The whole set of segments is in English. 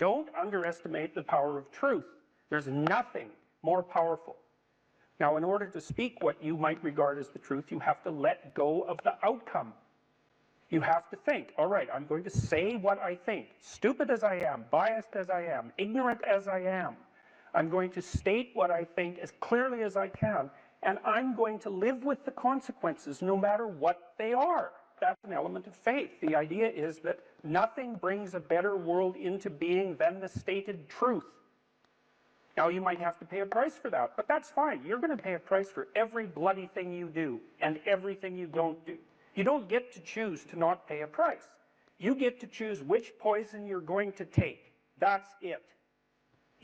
Don't underestimate the power of truth. There's nothing more powerful. Now, in order to speak what you might regard as the truth, you have to let go of the outcome. You have to think, all right, I'm going to say what I think, stupid as I am, biased as I am, ignorant as I am. I'm going to state what I think as clearly as I can, and I'm going to live with the consequences no matter what they are. That's an element of faith. The idea is that nothing brings a better world into being than the stated truth. Now, you might have to pay a price for that, but that's fine. You're going to pay a price for every bloody thing you do and everything you don't do. You don't get to choose to not pay a price. You get to choose which poison you're going to take. That's it.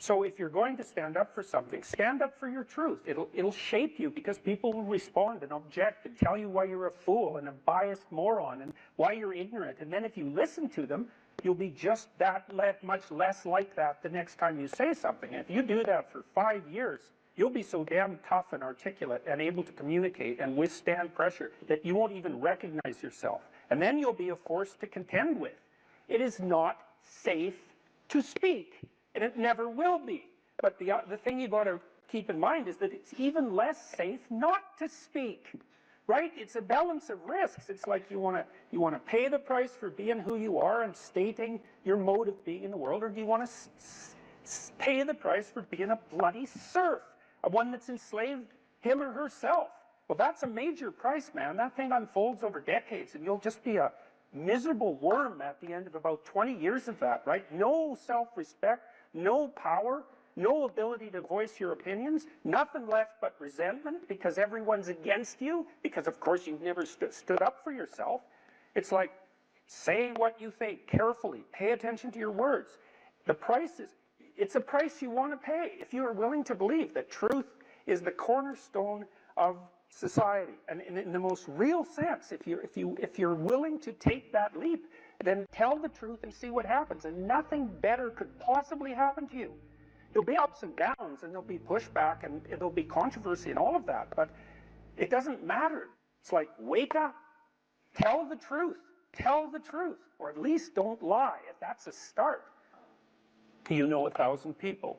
So if you're going to stand up for something, stand up for your truth. It'll shape you, because people will respond and object and tell you why you're a fool and a biased moron and why you're ignorant. And then if you listen to them, you'll be just that much less like that the next time you say something. And if you do that for 5 years, you'll be so damn tough and articulate and able to communicate and withstand pressure that you won't even recognize yourself. And then you'll be a force to contend with. It is not safe to speak, and it never will be. But the thing you've got to keep in mind is that it's even less safe not to speak. Right? It's a balance of risks. It's like you want to pay the price for being who you are and stating your mode of being in the world, or do you want to pay the price for being a bloody serf, one that's enslaved him or herself? Well, that's a major price, man. That thing unfolds over decades, and you'll just be a miserable worm at the end of about 20 years of that, right? No self-respect, no power, no ability to voice your opinions, nothing left but resentment because everyone's against you, because of course you've never stood up for yourself. It's like, say what you think carefully, pay attention to your words. The price is, it's a price you want to pay if you are willing to believe that truth is the cornerstone of society. And in the most real sense, if you're willing to take that leap, then tell the truth and see what happens. And nothing better could possibly happen to you. There'll be ups and downs, and there'll be pushback, and there'll be controversy and all of that, but it doesn't matter. It's like, wake up, tell the truth, or at least don't lie. If that's a start, you know 1,000 people.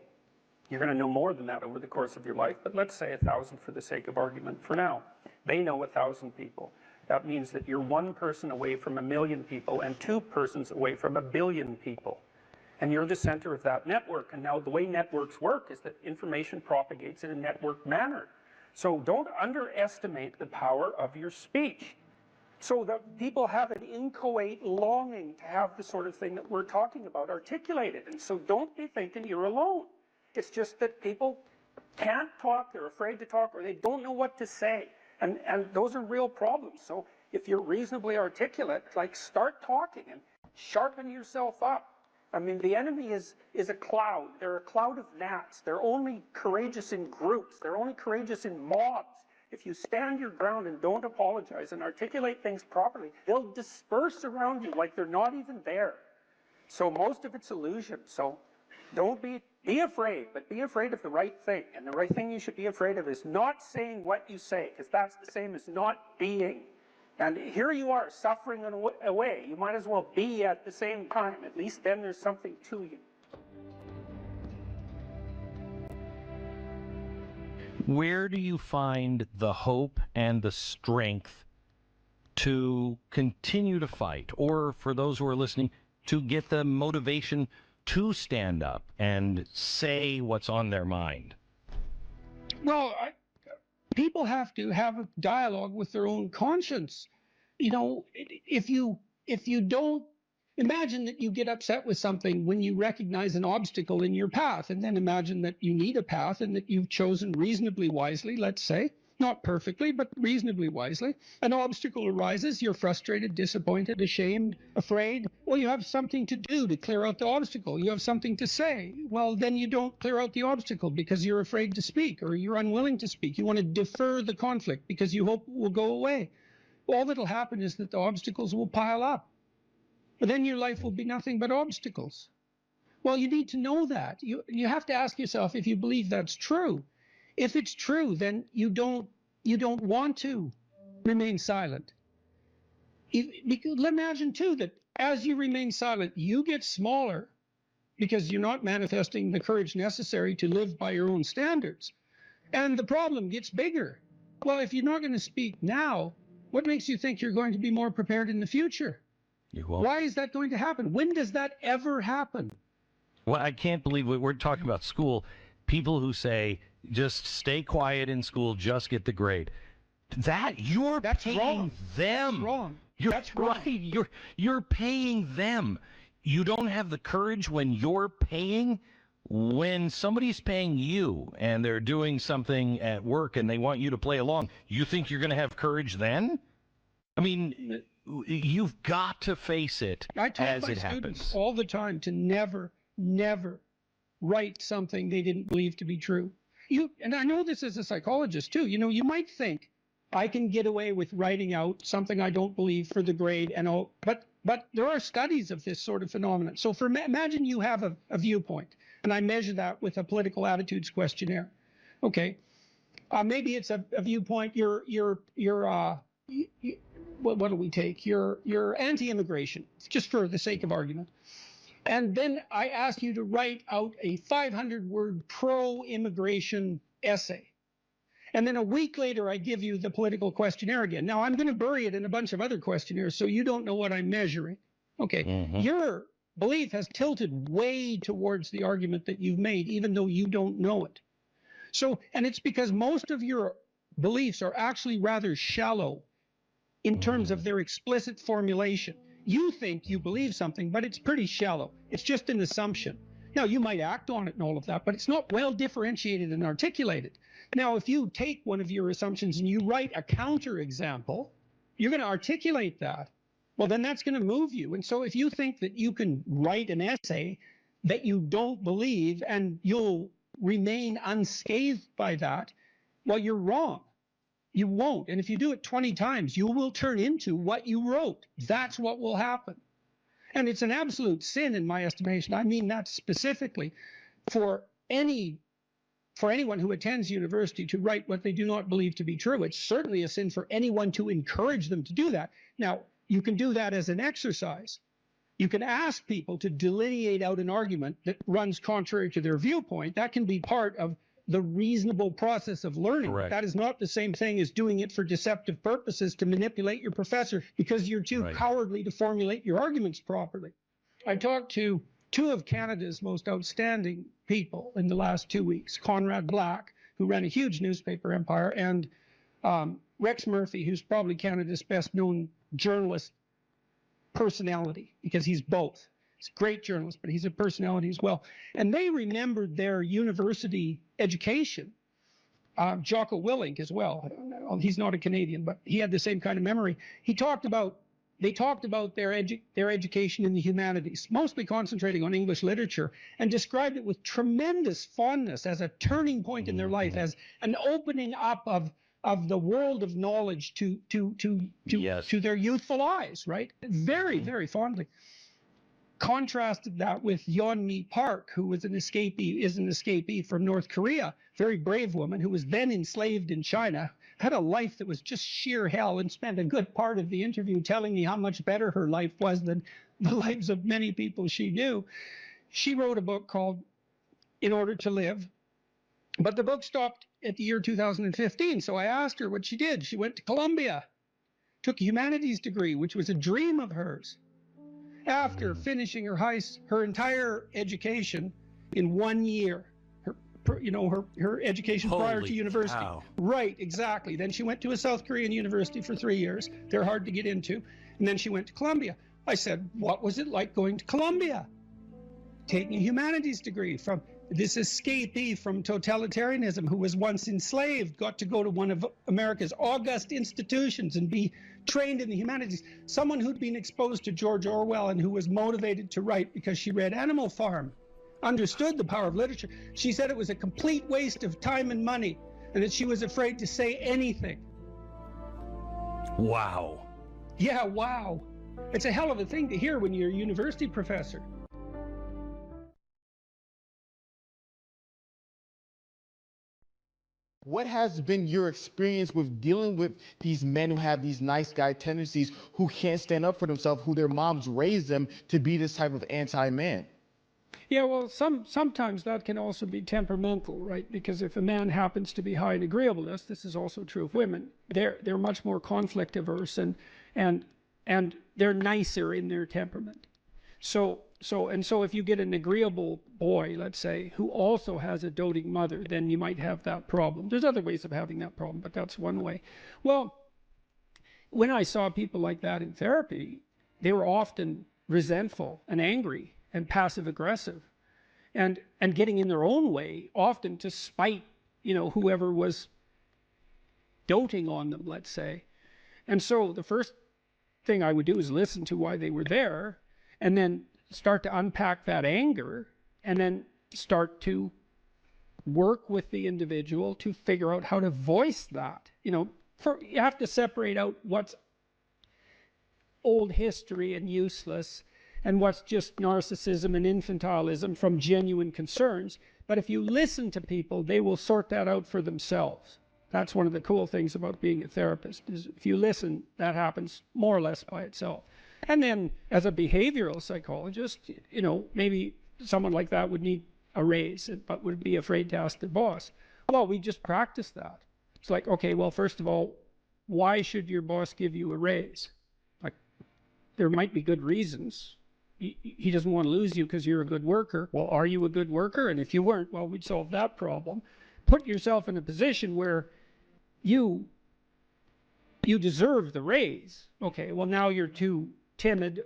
You're going to know more than that over the course of your life, but let's say 1,000 for the sake of argument for now. They know 1,000 people. That means that you're one person away from 1,000,000 people and 2 persons away from 1,000,000,000 people. And you're the center of that network. And now the way networks work is that information propagates in a network manner. So don't underestimate the power of your speech. So that people have an inchoate longing to have the sort of thing that we're talking about articulated. And so don't be thinking you're alone. It's just that people can't talk, they're afraid to talk, or they don't know what to say. And those are real problems. So if you're reasonably articulate, like, start talking and sharpen yourself up. I mean, the enemy is a cloud. They're a cloud of gnats. They're only courageous in groups. They're only courageous in mobs. If you stand your ground and don't apologize and articulate things properly, they'll disperse around you like they're not even there. So most of it's illusion. So don't be afraid, but be afraid of the right thing. And the right thing you should be afraid of is not saying what you say, because that's the same as not being. And here you are, suffering away. You might as well be at the same time. At least then there's something to you. Where do you find the hope and the strength to continue to fight? Or for those who are listening, to get the motivation to stand up and say what's on their mind? Well, people have to have a dialogue with their own conscience. You know, if you don't, imagine that you get upset with something when you recognize an obstacle in your path, and then imagine that you need a path and that you've chosen reasonably wisely, let's say, not perfectly, but reasonably wisely. An obstacle arises, you're frustrated, disappointed, ashamed, afraid. Well, you have something to do to clear out the obstacle. You have something to say. Well, then you don't clear out the obstacle because you're afraid to speak, or you're unwilling to speak. You want to defer the conflict because you hope it will go away. All that'll happen is that the obstacles will pile up. But then your life will be nothing but obstacles. Well, you need to know that. You have to ask yourself if you believe that's true. If it's true, then you don't want to remain silent. Imagine too that as you remain silent, you get smaller because you're not manifesting the courage necessary to live by your own standards. And the problem gets bigger. Well, if you're not going to speak now, what makes you think you're going to be more prepared in the future? You won't. Why is that going to happen? When does that ever happen? Well, I can't believe we're talking about school. People who say, just stay quiet in school, just get the grade. That's paying wrong. them. That's wrong. That's right. You're paying them. You don't have the courage when you're paying. When somebody's paying you and they're doing something at work and they want you to play along, you think you're going to have courage then? I mean, you've got to face it I tell as my it students happens. all the time to never write something they didn't believe to be true. And I know this as a psychologist too. You might think I can get away with writing out something I don't believe for the grade and all, but there are studies of this sort of phenomenon. So imagine you have a viewpoint, and I measure that with a political attitudes questionnaire. Okay, maybe it's a viewpoint. What do we take? You're anti-immigration, just for the sake of argument. And then I ask you to write out a 500-word pro-immigration essay. And then a week later, I give you the political questionnaire again. Now, I'm going to bury it in a bunch of other questionnaires, so you don't know what I'm measuring. Okay, your belief has tilted way towards the argument that you've made, even though you don't know it. So, and it's because most of your beliefs are actually rather shallow in terms of their explicit formulation. You think you believe something, but it's pretty shallow. It's just an assumption. Now, you might act on it and all of that, but it's not well differentiated and articulated. Now, if you take one of your assumptions and you write a counterexample, you're going to articulate that. Well, then that's going to move you. And so if you think that you can write an essay that you don't believe and you'll remain unscathed by that, well, you're wrong. You won't. And if you do it 20 times, you will turn into what you wrote. That's what will happen. And it's an absolute sin in my estimation. I mean that specifically for anyone who attends university to write what they do not believe to be true. It's certainly a sin for anyone to encourage them to do that. Now, you can do that as an exercise. You can ask people to delineate out an argument that runs contrary to their viewpoint. That can be part of the reasonable process of learning. Correct. That is not the same thing as doing it for deceptive purposes to manipulate your professor because you're too cowardly to formulate your arguments properly. I talked to two of Canada's most outstanding people in the last 2 weeks, Conrad Black, who ran a huge newspaper empire, and Rex Murphy, who's probably Canada's best known journalist personality, because he's both. He's a great journalist, but he's a personality as well. And they remembered their university education. Jocko Willink as well. He's not a Canadian, but he had the same kind of memory. They talked about their education in the humanities, mostly concentrating on English literature, and described it with tremendous fondness as a turning point in their life, as an opening up of the world of knowledge to their youthful eyes, right? Very, very fondly. Contrasted that with Yeonmi Park, who is an escapee from North Korea, very brave woman who was then enslaved in China, had a life that was just sheer hell, and spent a good part of the interview telling me how much better her life was than the lives of many people she knew. She wrote a book called In Order to Live, but the book stopped at the year 2015. So I asked her what she did. She went to Columbia, took a humanities degree, which was a dream of hers. After finishing her entire education in 1 year, her education prior to university. Cow. Right, exactly. Then she went to a South Korean university for 3 years. They're hard to get into. And then she went to Columbia. I said, what was it like going to Columbia? Taking a humanities degree from this escapee from totalitarianism who was once enslaved, got to go to one of America's august institutions and be trained in the humanities. Someone who'd been exposed to George Orwell and who was motivated to write because she read Animal Farm, understood the power of literature. She said it was a complete waste of time and money and that she was afraid to say anything. Wow. Yeah, wow. It's a hell of a thing to hear when you're a university professor. What has been your experience with dealing with these men who have these nice guy tendencies, who can't stand up for themselves, who their moms raised them to be this type of anti-man? Yeah, well, sometimes that can also be temperamental, right? Because if a man happens to be high in agreeableness, this is also true of women. They're much more conflict averse and and they're nicer in their temperament. So if you get an agreeable boy, let's say, who also has a doting mother, then you might have that problem. There's other ways of having that problem, but that's one way. Well, when I saw people like that in therapy, they were often resentful and angry and passive aggressive and getting in their own way, often to spite, whoever was doting on them, let's say. And so the first thing I would do is listen to why they were there, and then start to unpack that anger, and then start to work with the individual to figure out how to voice that. You have to separate out what's old history and useless and what's just narcissism and infantilism from genuine concerns. But if you listen to people, they will sort that out for themselves. That's one of the cool things about being a therapist, is if you listen, that happens more or less by itself. And then as a behavioral psychologist, maybe someone like that would need a raise, but would be afraid to ask their boss. Well, we just practice that. It's like, okay, well, first of all, why should your boss give you a raise? Like, there might be good reasons. He doesn't want to lose you because you're a good worker. Well, are you a good worker? And if you weren't, well, we'd solve that problem. Put yourself in a position where you deserve the raise. Okay, well, now you're too timid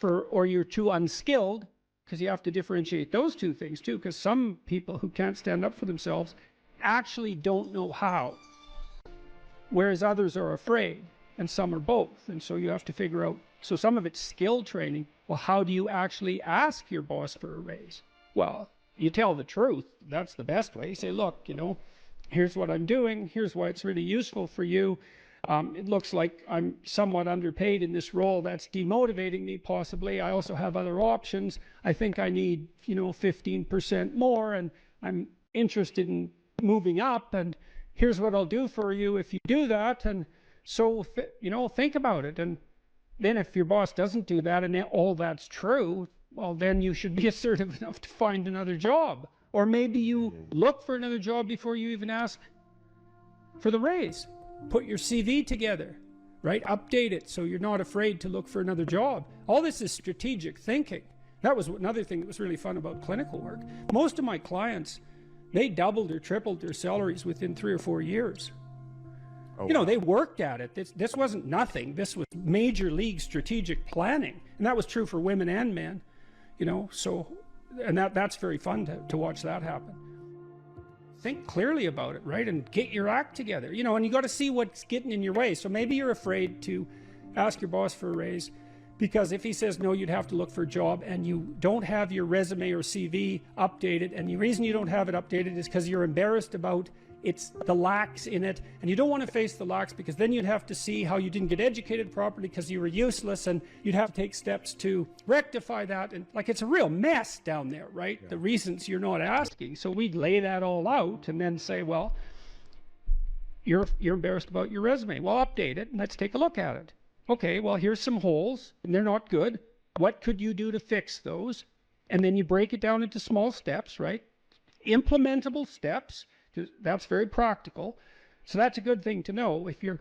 or you're too unskilled, because you have to differentiate those two things too, because some people who can't stand up for themselves actually don't know how, whereas others are afraid, and some are both. And so you have to figure out, so some of it's skill training. Well, how do you actually ask your boss for a raise? Well, you tell the truth. That's the best way. You say, look, here's what I'm doing. Here's why it's really useful for you. It looks like I'm somewhat underpaid in this role. That's demotivating me, possibly. I also have other options. I think I need, 15% more, and I'm interested in moving up, and here's what I'll do for you if you do that. And so, think about it. And then if your boss doesn't do that and all that's true, well, then you should be assertive enough to find another job. Or maybe you look for another job before you even ask for the raise. Put your CV together, right? Update it so you're not afraid to look for another job. All this is strategic thinking. That was another thing that was really fun about clinical work. Most of my clients, they doubled or tripled their salaries within 3 or 4 years. Oh, wow. They worked at it. This wasn't nothing. This was major league strategic planning. And that was true for women and men, so, and that's very fun to watch that happen. Think clearly about it, right? And get your act together, and you got to see what's getting in your way. So maybe you're afraid to ask your boss for a raise because if he says no, you'd have to look for a job, and you don't have your resume or CV updated. And the reason you don't have it updated is because you're embarrassed about the lacks in it, and you don't want to face the lacks because then you'd have to see how you didn't get educated properly because you were useless, and you'd have to take steps to rectify that. And it's a real mess down there, right? Yeah. The reasons you're not asking. So we'd lay that all out and then say, well, you're embarrassed about your resume. Well, update it and let's take a look at it. Okay, well, here's some holes and they're not good. What could you do to fix those? And then you break it down into small steps, right? Implementable steps. That's very practical. So that's a good thing to know. If you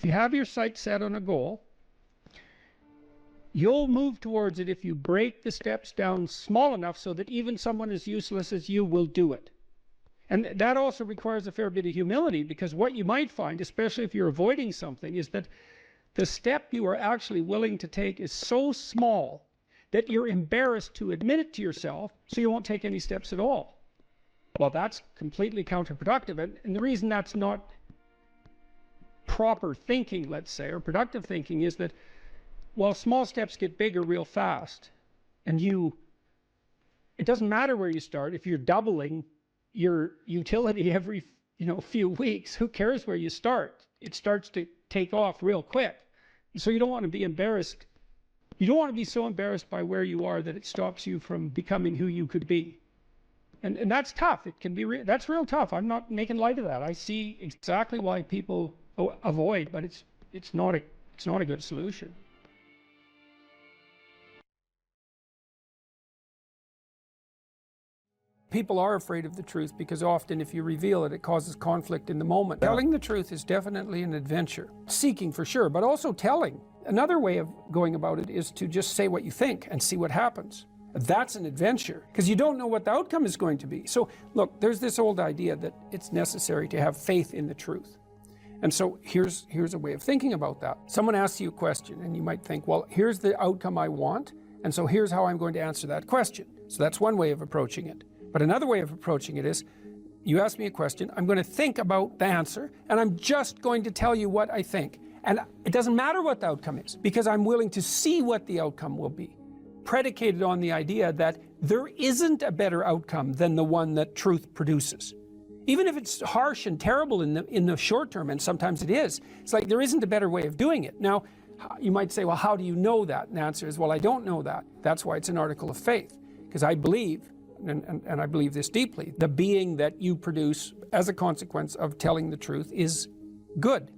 have your sights set on a goal, you'll move towards it if you break the steps down small enough so that even someone as useless as you will do it. And that also requires a fair bit of humility, because what you might find, especially if you're avoiding something, is that the step you are actually willing to take is so small that you're embarrassed to admit it to yourself, so you won't take any steps at all. Well, that's completely counterproductive. And the reason that's not proper thinking, let's say, or productive thinking, is that, well, small steps get bigger real fast. And it doesn't matter where you start. If you're doubling your utility every, few weeks, who cares where you start? It starts to take off real quick. So you don't want to be embarrassed. You don't want to be so embarrassed by where you are that it stops you from becoming who you could be. And that's tough. It can be that's real tough. I'm not making light of that. I see exactly why people avoid, but it's not a good solution. People are afraid of the truth because often if you reveal it, it causes conflict in the moment. Telling the truth is definitely an adventure. Seeking for sure, but also telling. Another way of going about it is to just say what you think and see what happens. That's an adventure because you don't know what the outcome is going to be. So look, there's this old idea that it's necessary to have faith in the truth. And so here's a way of thinking about that. Someone asks you a question and you might think, well, here's the outcome I want, and so here's how I'm going to answer that question. So that's one way of approaching it. But another way of approaching it is, you ask me a question, I'm going to think about the answer, and I'm just going to tell you what I think. And it doesn't matter what the outcome is, because I'm willing to see what the outcome will be, predicated on the idea that there isn't a better outcome than the one that truth produces. Even if it's harsh and terrible in the short term, and sometimes it is, it's like there isn't a better way of doing it. Now, you might say, well, how do you know that? And the answer is, well, I don't know that. That's why it's an article of faith, because I believe, and I believe this deeply, the being that you produce as a consequence of telling the truth is good,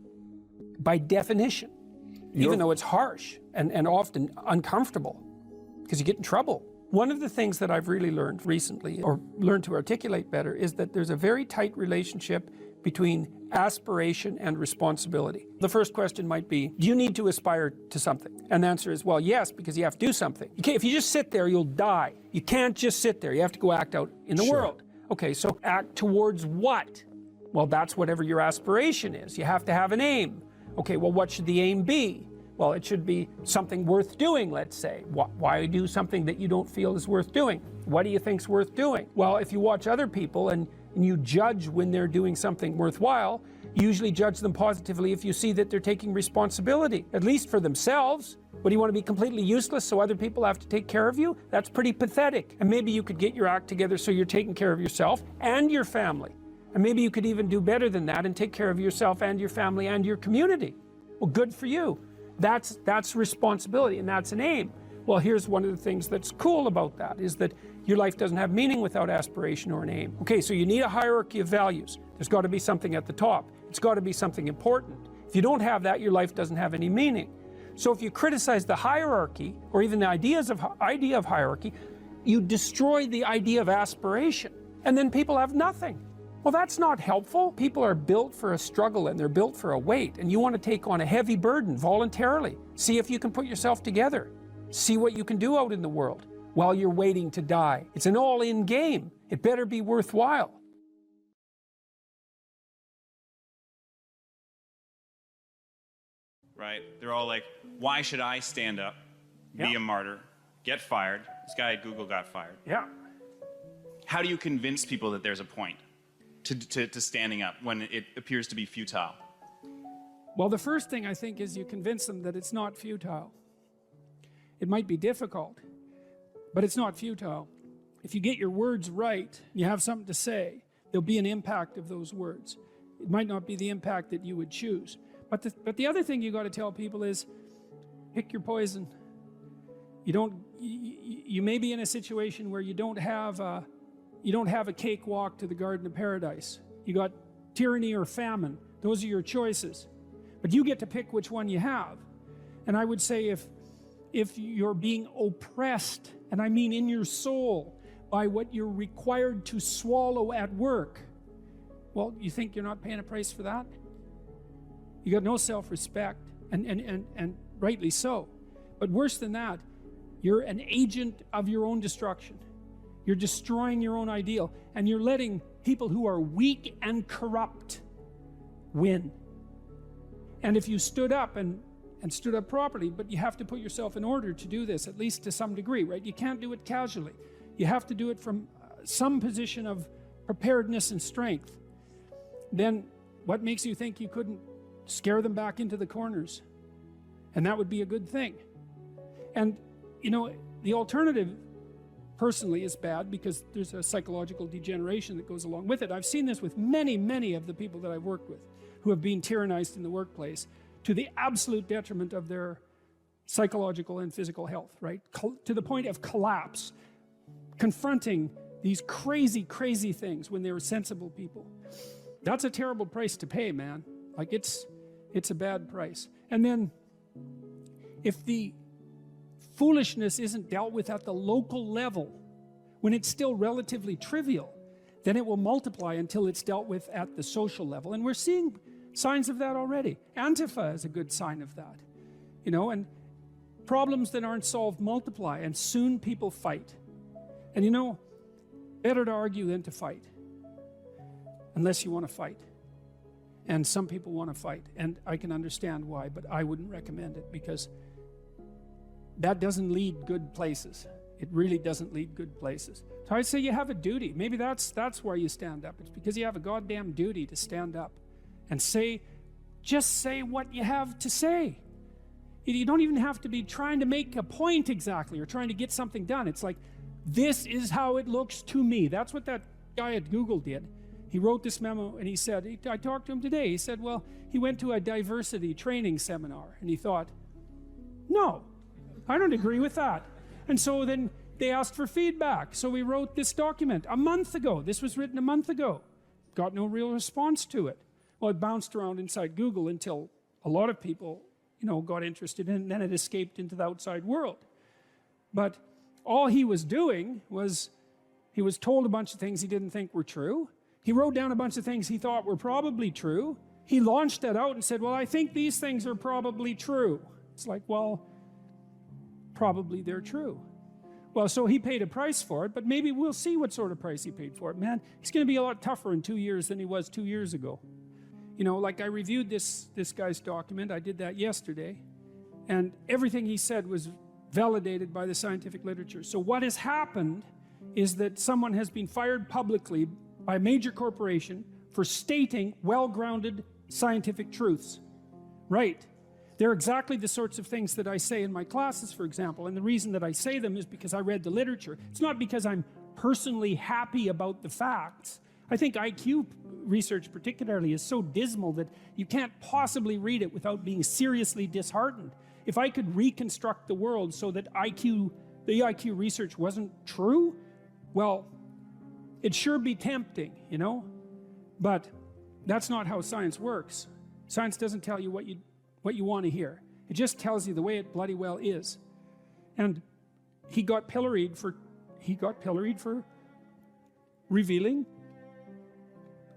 by definition, even though it's harsh and often uncomfortable, because you get in trouble. One of the things that I've really learned recently, or learned to articulate better, is that there's a very tight relationship between aspiration and responsibility. The first question might be, do you need to aspire to something? And the answer is, well, yes, because you have to do something. If you just sit there, you'll die. You can't just sit there. You have to go act out in the world. Okay, so act towards what? Well, that's whatever your aspiration is. You have to have an aim. Okay, well, what should the aim be? Well, it should be something worth doing, let's say. Why do something that you don't feel is worth doing? What do you think's worth doing? Well, if you watch other people and you judge when they're doing something worthwhile, you usually judge them positively if you see that they're taking responsibility, at least for themselves. What, do you want to be completely useless so other people have to take care of you? That's pretty pathetic. And maybe you could get your act together so you're taking care of yourself and your family. And maybe you could even do better than that and take care of yourself and your family and your community. Well, good for you. That's responsibility, and that's an aim. Well, here's one of the things that's cool about that, is that your life doesn't have meaning without aspiration or an aim. Okay, so you need a hierarchy of values. There's got to be something at the top. It's got to be something important. If you don't have that, your life doesn't have any meaning. So if you criticize the hierarchy, or even the idea of hierarchy, you destroy the idea of aspiration, and then people have nothing. Well, that's not helpful. People are built for a struggle and they're built for a weight, and you want to take on a heavy burden voluntarily. See if you can put yourself together. See what you can do out in the world while you're waiting to die. It's an all-in game. It better be worthwhile. Right? They're all like, why should I stand up, be a martyr, get fired? This guy at Google got fired. Yeah. How do you convince people that there's a point to standing up when it appears to be futile? Well, the first thing I think is you convince them that it's not futile. It might be difficult, but it's not futile. If you get your words right, you have something to say, there'll be an impact of those words. It might not be the impact that you would choose. But the other thing you got to tell people is, pick your poison. You may be in a situation where you don't have a cakewalk to the Garden of Paradise. You got tyranny or famine. Those are your choices. But you get to pick which one you have. And I would say if you're being oppressed, and I mean in your soul, by what you're required to swallow at work, well, you think you're not paying a price for that? You got no self-respect, and rightly so. But worse than that, you're an agent of your own destruction. You're destroying your own ideal, and you're letting people who are weak and corrupt win. And if you stood up and stood up properly, but you have to put yourself in order to do this, at least to some degree, right? You can't do it casually. You have to do it from some position of preparedness and strength. Then what makes you think you couldn't scare them back into the corners? And that would be a good thing. And, you know, the alternative personally is bad because there's a psychological degeneration that goes along with it. I've seen this with many, many of the people that I've worked with who have been tyrannized in the workplace to the absolute detriment of their psychological and physical health, right? To the point of collapse, confronting these crazy, crazy things when they were sensible people. That's a terrible price to pay, man. Like it's a bad price. And then if the foolishness isn't dealt with at the local level, when it's still relatively trivial, then it will multiply until it's dealt with at the social level. And we're seeing signs of that already. Antifa is a good sign of that. You know, and problems that aren't solved multiply, and soon people fight. And you know, better to argue than to fight, unless you want to fight. And some people want to fight, and I can understand why, but I wouldn't recommend it, because that doesn't lead good places. It really doesn't lead good places. So I say you have a duty. Maybe that's why you stand up. It's because you have a goddamn duty to stand up and just say what you have to say. You don't even have to be trying to make a point exactly or trying to get something done. It's like, this is how it looks to me. That's what that guy at Google did. He wrote this memo and he said, I talked to him today. He said, well, he went to a diversity training seminar and he thought, no, I don't agree with that. And so then they asked for feedback. So we wrote this document a month ago. This was written a month ago. Got no real response to it. Well, it bounced around inside Google until a lot of people, you know, got interested in it, and then it escaped into the outside world. But all he was doing was, he was told a bunch of things he didn't think were true. He wrote down a bunch of things he thought were probably true. He launched that out and said, well, I think these things are probably true. It's like, well, probably they're true. Well, so he paid a price for it, but maybe we'll see what sort of price he paid for it. Man, he's going to be a lot tougher in 2 years than he was 2 years ago. You know, like I reviewed this guy's document. I did that yesterday. And everything he said was validated by the scientific literature. So what has happened is that someone has been fired publicly by a major corporation for stating well-grounded scientific truths. Right. They're exactly the sorts of things that I say in my classes, for example. And the reason that I say them is because I read the literature. It's not because I'm personally happy about the facts. I think IQ research particularly is so dismal that you can't possibly read it without being seriously disheartened. If I could reconstruct the world so that the IQ research wasn't true, well, it'd sure be tempting, you know? But that's not how science works. Science doesn't tell you what you want to hear. It just tells you the way it bloody well is. And he got pilloried for revealing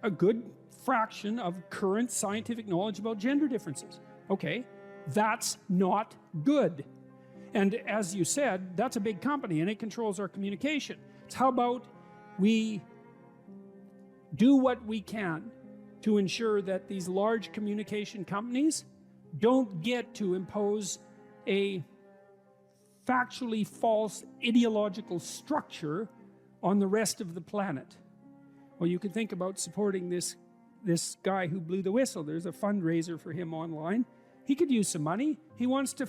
a good fraction of current scientific knowledge about gender differences. Okay, that's not good. And as you said, that's a big company and it controls our communication. So how about we do what we can to ensure that these large communication companies don't get to impose a factually false ideological structure on the rest of the planet. Well, you could think about supporting this guy who blew the whistle. There's a fundraiser for him online. He could use some money. He wants to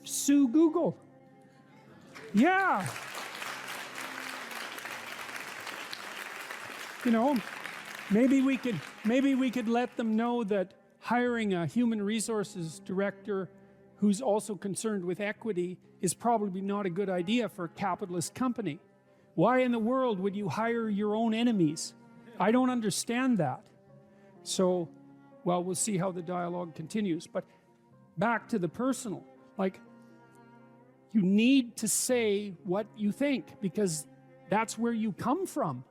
sue Google. Yeah. You know, maybe we could let them know that hiring a human resources director who's also concerned with equity is probably not a good idea for a capitalist company. Why in the world would you hire your own enemies? I don't understand that. So, well, we'll see how the dialogue continues. But back to the personal, like, you need to say what you think because that's where you come from,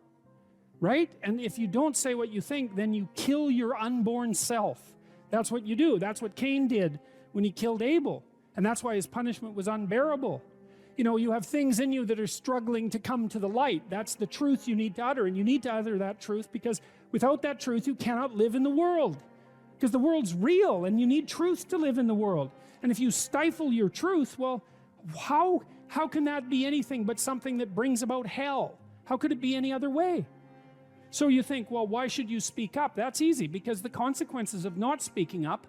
right? And if you don't say what you think, then you kill your unborn self. That's what you do. That's what Cain did when he killed Abel. And that's why his punishment was unbearable. You know, you have things in you that are struggling to come to the light. That's the truth you need to utter. And you need to utter that truth because without that truth, you cannot live in the world. Because the world's real and you need truth to live in the world. And if you stifle your truth, well, how can that be anything but something that brings about hell? How could it be any other way? So you think, well, why should you speak up? That's easy, because the consequences of not speaking up,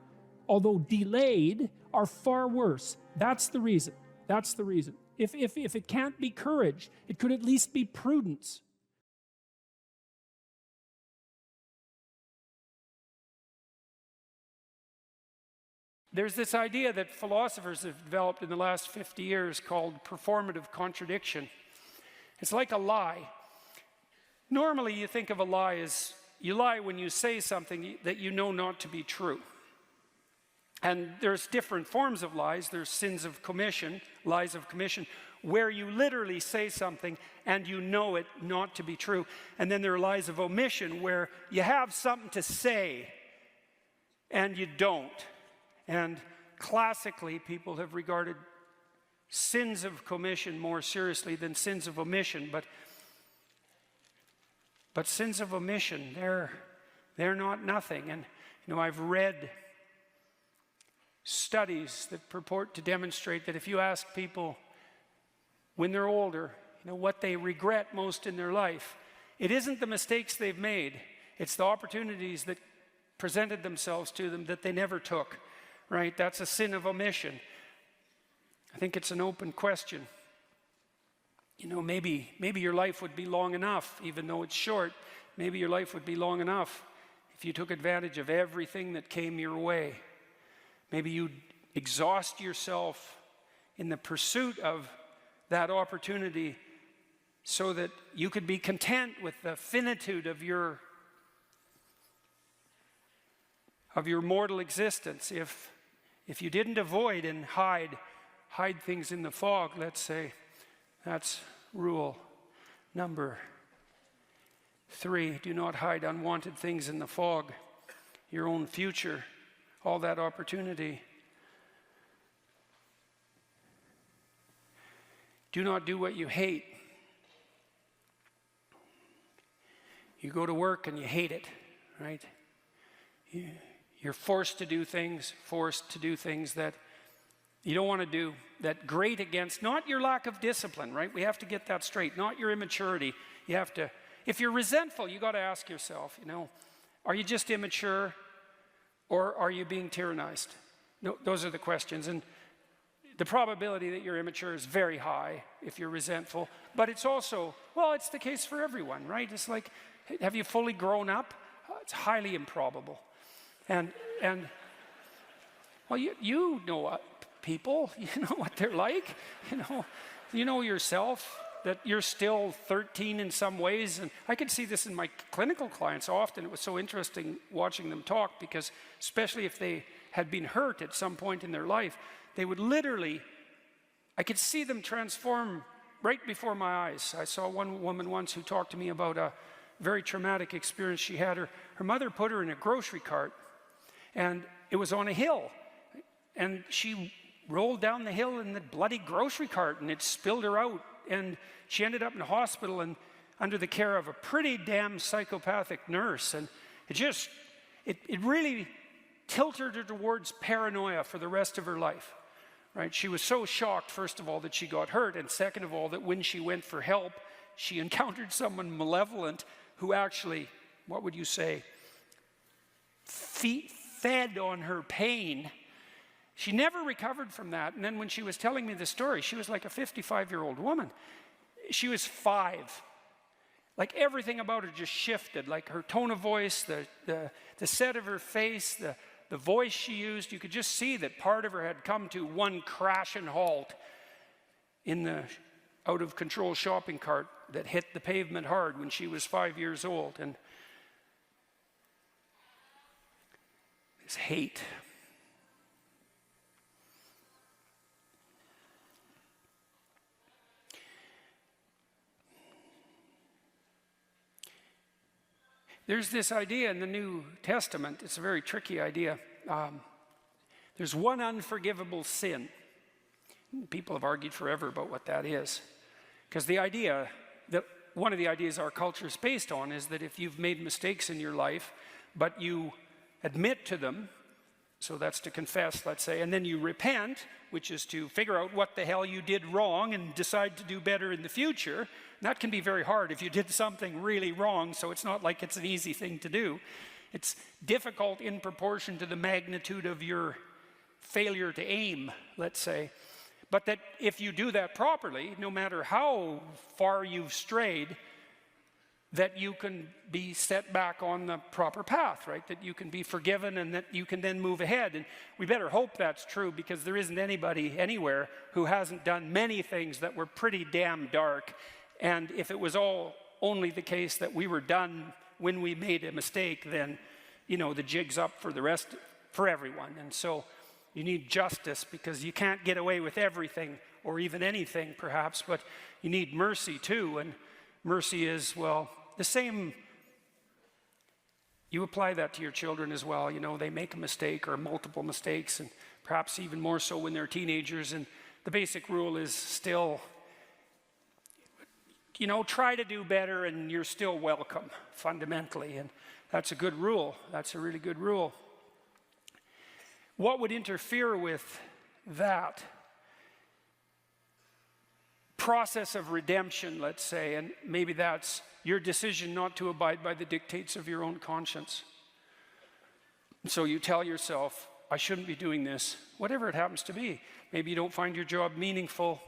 although delayed, are far worse. That's the reason. That's the reason. If it can't be courage, it could at least be prudence. There's this idea that philosophers have developed in the last 50 years called performative contradiction. It's like a lie. Normally, you think of a lie as you lie when you say something that you know not to be true. And there's different forms of lies. There's sins of commission, lies of commission. where you literally say something and you know it not to be true. And then there are lies of omission where you have something to say and you don't. And classically, people have regarded sins of commission more seriously than sins of omission. But sins of omission, they're not nothing. And I've read studies that purport to demonstrate that if you ask people when they're older, what they regret most in their life, it isn't the mistakes they've made, it's the opportunities that presented themselves to them that they never took, right? That's a sin of omission. I think it's an open question. Maybe your life would be long enough, even though it's short, maybe your life would be long enough if you took advantage of everything that came your way. Maybe you'd exhaust yourself in the pursuit of that opportunity so that you could be content with the finitude of your mortal existence. If you didn't avoid and hide things in the fog, let's say, that's rule number 3. Do not hide unwanted things in the fog. Your own future, all that opportunity. Do not do what you hate. You go to work and you hate it, right? You're forced to do things that you don't want to do, that grate against, not your lack of discipline, right? We have to get that straight, not your immaturity. You have to, if you're resentful, you got to ask yourself, are you just immature or are you being tyrannized? No, those are the questions. And the probability that you're immature is very high if you're resentful, but it's also, it's the case for everyone, right? It's like, have you fully grown up? It's highly improbable. And well, you know what people, you know what they're like, you know yourself, that you're still 13 in some ways. And I can see this in my clinical clients often. It was so interesting watching them talk, because especially if they had been hurt at some point in their life, they would literally, I could see them transform right before my eyes. I saw one woman once who talked to me about a very traumatic experience she had. Her mother put her in a grocery cart, and it was on a hill. And she rolled down the hill in the bloody grocery cart, and it spilled her out. And she ended up in a hospital and under the care of a pretty damn psychopathic nurse. And it really tilted her towards paranoia for the rest of her life, right? She was so shocked, first of all, that she got hurt, and second of all, that when she went for help, she encountered someone malevolent who actually, what would you say, fed on her pain. She never recovered from that. And then when she was telling me the story, she was like a 55-year-old woman. She was 5. Like everything about her just shifted, like her tone of voice, the set of her face, the voice she used. You could just see that part of her had come to one crash and halt in the out-of-control shopping cart that hit the pavement hard when she was 5 years old. And this hate. There's this idea in the New Testament. It's a very tricky idea. There's one unforgivable sin. People have argued forever about what that is. Because the idea that one of the ideas our culture is based on is that if you've made mistakes in your life, but you admit to them, so that's to confess, let's say, and then you repent, which is to figure out what the hell you did wrong and decide to do better in the future. And that can be very hard if you did something really wrong, so it's not like it's an easy thing to do. It's difficult in proportion to the magnitude of your failure to aim, let's say. But that if you do that properly, no matter how far you've strayed, that you can be set back on the proper path, right? That you can be forgiven and that you can then move ahead. And we better hope that's true, because there isn't anybody anywhere who hasn't done many things that were pretty damn dark. And if it was all only the case that we were done when we made a mistake, then, the jig's up for the rest, for everyone. And so you need justice, because you can't get away with everything or even anything perhaps, but you need mercy too. And mercy is, well, the same. You apply that to your children as well. You know, they make a mistake or multiple mistakes, and perhaps even more so when they're teenagers. And the basic rule is still, you know, try to do better and you're still welcome, fundamentally. And that's a good rule. That's a really good rule. What would interfere with that process of redemption, let's say, and maybe that's your decision not to abide by the dictates of your own conscience. So you tell yourself, I shouldn't be doing this, whatever it happens to be. Maybe you don't find your job meaningful.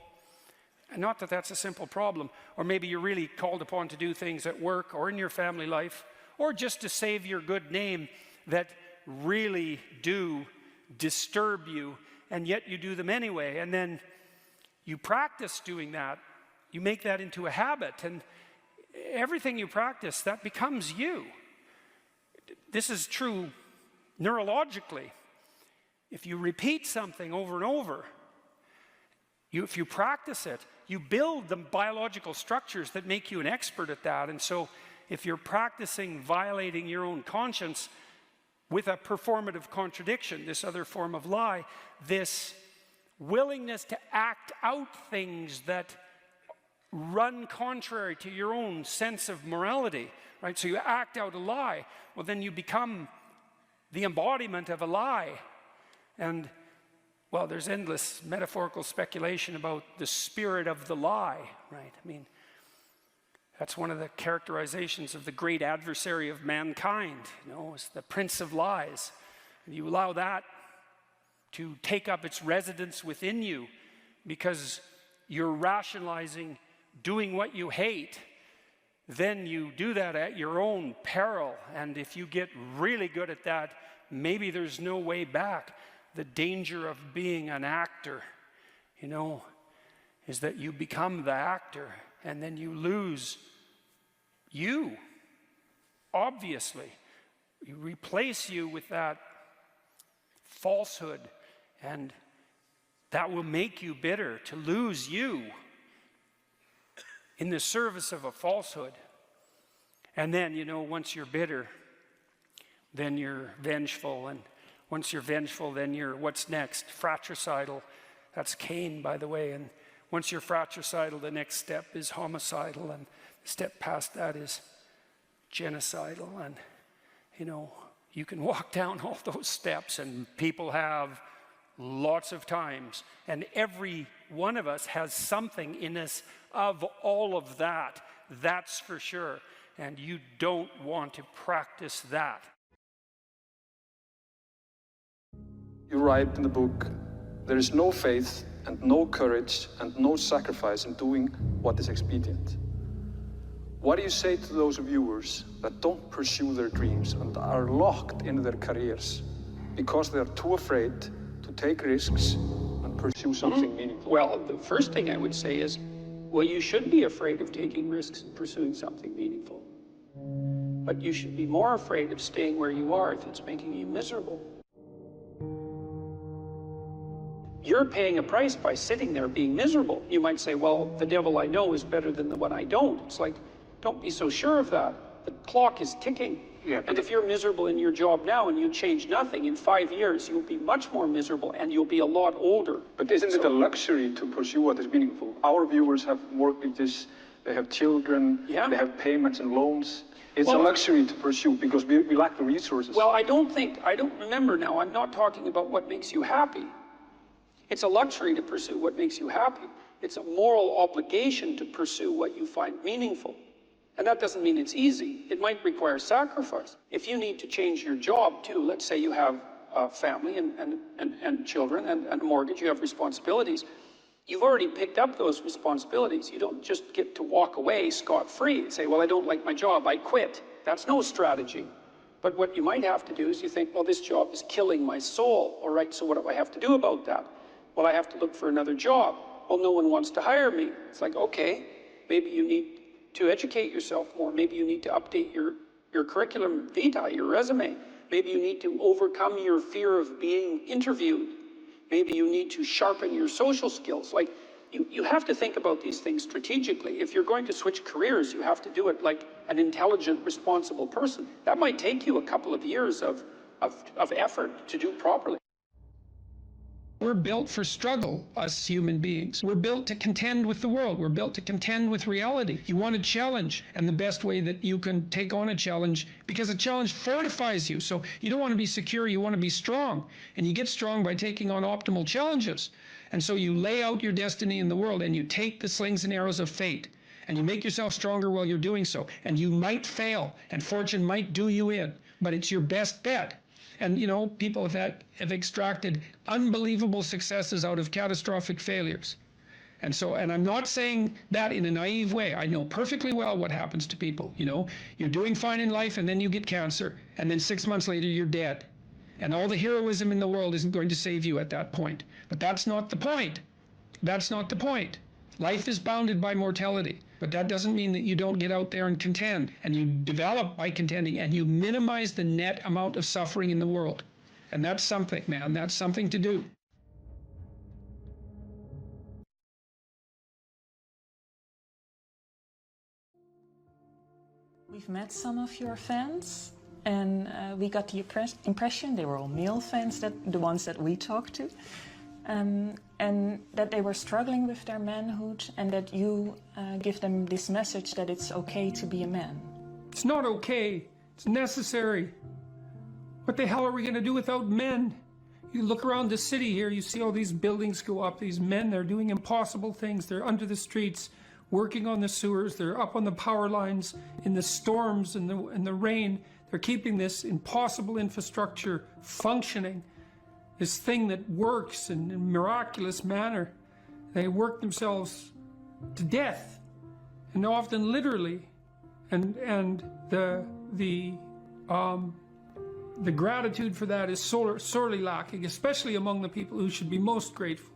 And not that that's a simple problem. Or maybe you're really called upon to do things at work or in your family life, or just to save your good name that really do disturb you, and yet you do them anyway. And then you practice doing that. You make that into a habit, and everything you practice, that becomes you. This is true neurologically. If you repeat something over and over, if you practice it, you build the biological structures that make you an expert at that. And so if you're practicing violating your own conscience with a performative contradiction, this other form of lie, this willingness to act out things that run contrary to your own sense of morality, right? So you act out a lie, well, then you become the embodiment of a lie. And, well, there's endless metaphorical speculation about the spirit of the lie, right? I mean, that's one of the characterizations of the great adversary of mankind, you know, is the prince of lies. And you allow that to take up its residence within you because you're rationalizing doing what you hate, then you do that at your own peril. And if you get really good at that, maybe there's no way back. The danger of being an actor, you know, is that you become the actor and then you lose you, obviously. You replace you with that falsehood, and that will make you bitter, to lose you in the service of a falsehood. And then, you know, once you're bitter, then you're vengeful. And once you're vengeful, then you're, what's next? Fratricidal. That's Cain, by the way. And once you're fratricidal, the next step is homicidal. And the step past that is genocidal. And, you know, you can walk down all those steps, and people have lots of times. And every one of us has something in us of all of that. That's for sure. And you don't want to practice that. You write in the book, there is no faith and no courage and no sacrifice in doing what is expedient. What do you say to those viewers that don't pursue their dreams and are locked in their careers because they are too afraid to take risks and pursue something meaningful? Well, the first thing I would say is, well, you should be afraid of taking risks and pursuing something meaningful. But you should be more afraid of staying where you are if it's making you miserable. You're paying a price by sitting there being miserable. You might say, well, the devil I know is better than the one I don't. It's like, don't be so sure of that. The clock is ticking. Yeah, and if you're miserable in your job now and you change nothing, in 5 years, you'll be much more miserable and you'll be a lot older. But isn't it a luxury to pursue what is meaningful? Our viewers have mortgages, they have children, Yeah. they have payments and loans. It's Well, a luxury to pursue because we lack the resources. Well, I don't remember now, I'm not talking about what makes you happy. It's a luxury to pursue what makes you happy. It's a moral obligation to pursue what you find meaningful. And that doesn't mean it's easy. It might require sacrifice. If you need to change your job too, let's say you have a family and children and a mortgage, you have responsibilities. You've already picked up those responsibilities. You don't just get to walk away scot-free and say, well, I don't like my job, I quit. That's no strategy. But what you might have to do is you think, well, this job is killing my soul. All right, so what do I have to do about that? Well, I have to look for another job. Well, no one wants to hire me. It's like, okay, maybe you need to educate yourself more. Maybe you need to update your curriculum vitae, your resume. Maybe you need to overcome your fear of being interviewed. Maybe you need to sharpen your social skills. Like, you have to think about these things strategically. If you're going to switch careers, you have to do it like an intelligent, responsible person. That might take you a couple of years of effort to do properly. We're built for struggle, us human beings. We're built to contend with the world. We're built to contend with reality. You want a challenge, and the best way that you can take on a challenge, because a challenge fortifies you. So you don't want to be secure, you want to be strong. And you get strong by taking on optimal challenges. And so you lay out your destiny in the world, and you take the slings and arrows of fate, and you make yourself stronger while you're doing so. And you might fail, and fortune might do you in, but it's your best bet. And, you know, people have extracted unbelievable successes out of catastrophic failures. And so, and I'm not saying that in a naive way. I know perfectly well what happens to people. You know, you're doing fine in life, and then you get cancer, and then 6 months later you're dead. And all the heroism in the world isn't going to save you at that point. But that's not the point. That's not the point. Life is bounded by mortality. But that doesn't mean that you don't get out there and contend, and you develop by contending, and you minimize the net amount of suffering in the world. And that's something, man. That's something to do. We've met some of your fans, and we got the impression they were all male fans, the ones that we talked to. And that they were struggling with their manhood, and that you give them this message that it's okay to be a man. It's not okay. It's necessary. What the hell are we going to do without men? You look around the city here, you see all these buildings go up, these men, they're doing impossible things. They're under the streets, working on the sewers, they're up on the power lines, in the storms and the rain. They're keeping this impossible infrastructure functioning. This thing that works in a miraculous manner. They work themselves to death, and often literally. And the gratitude for that is sorely lacking, especially among the people who should be most grateful.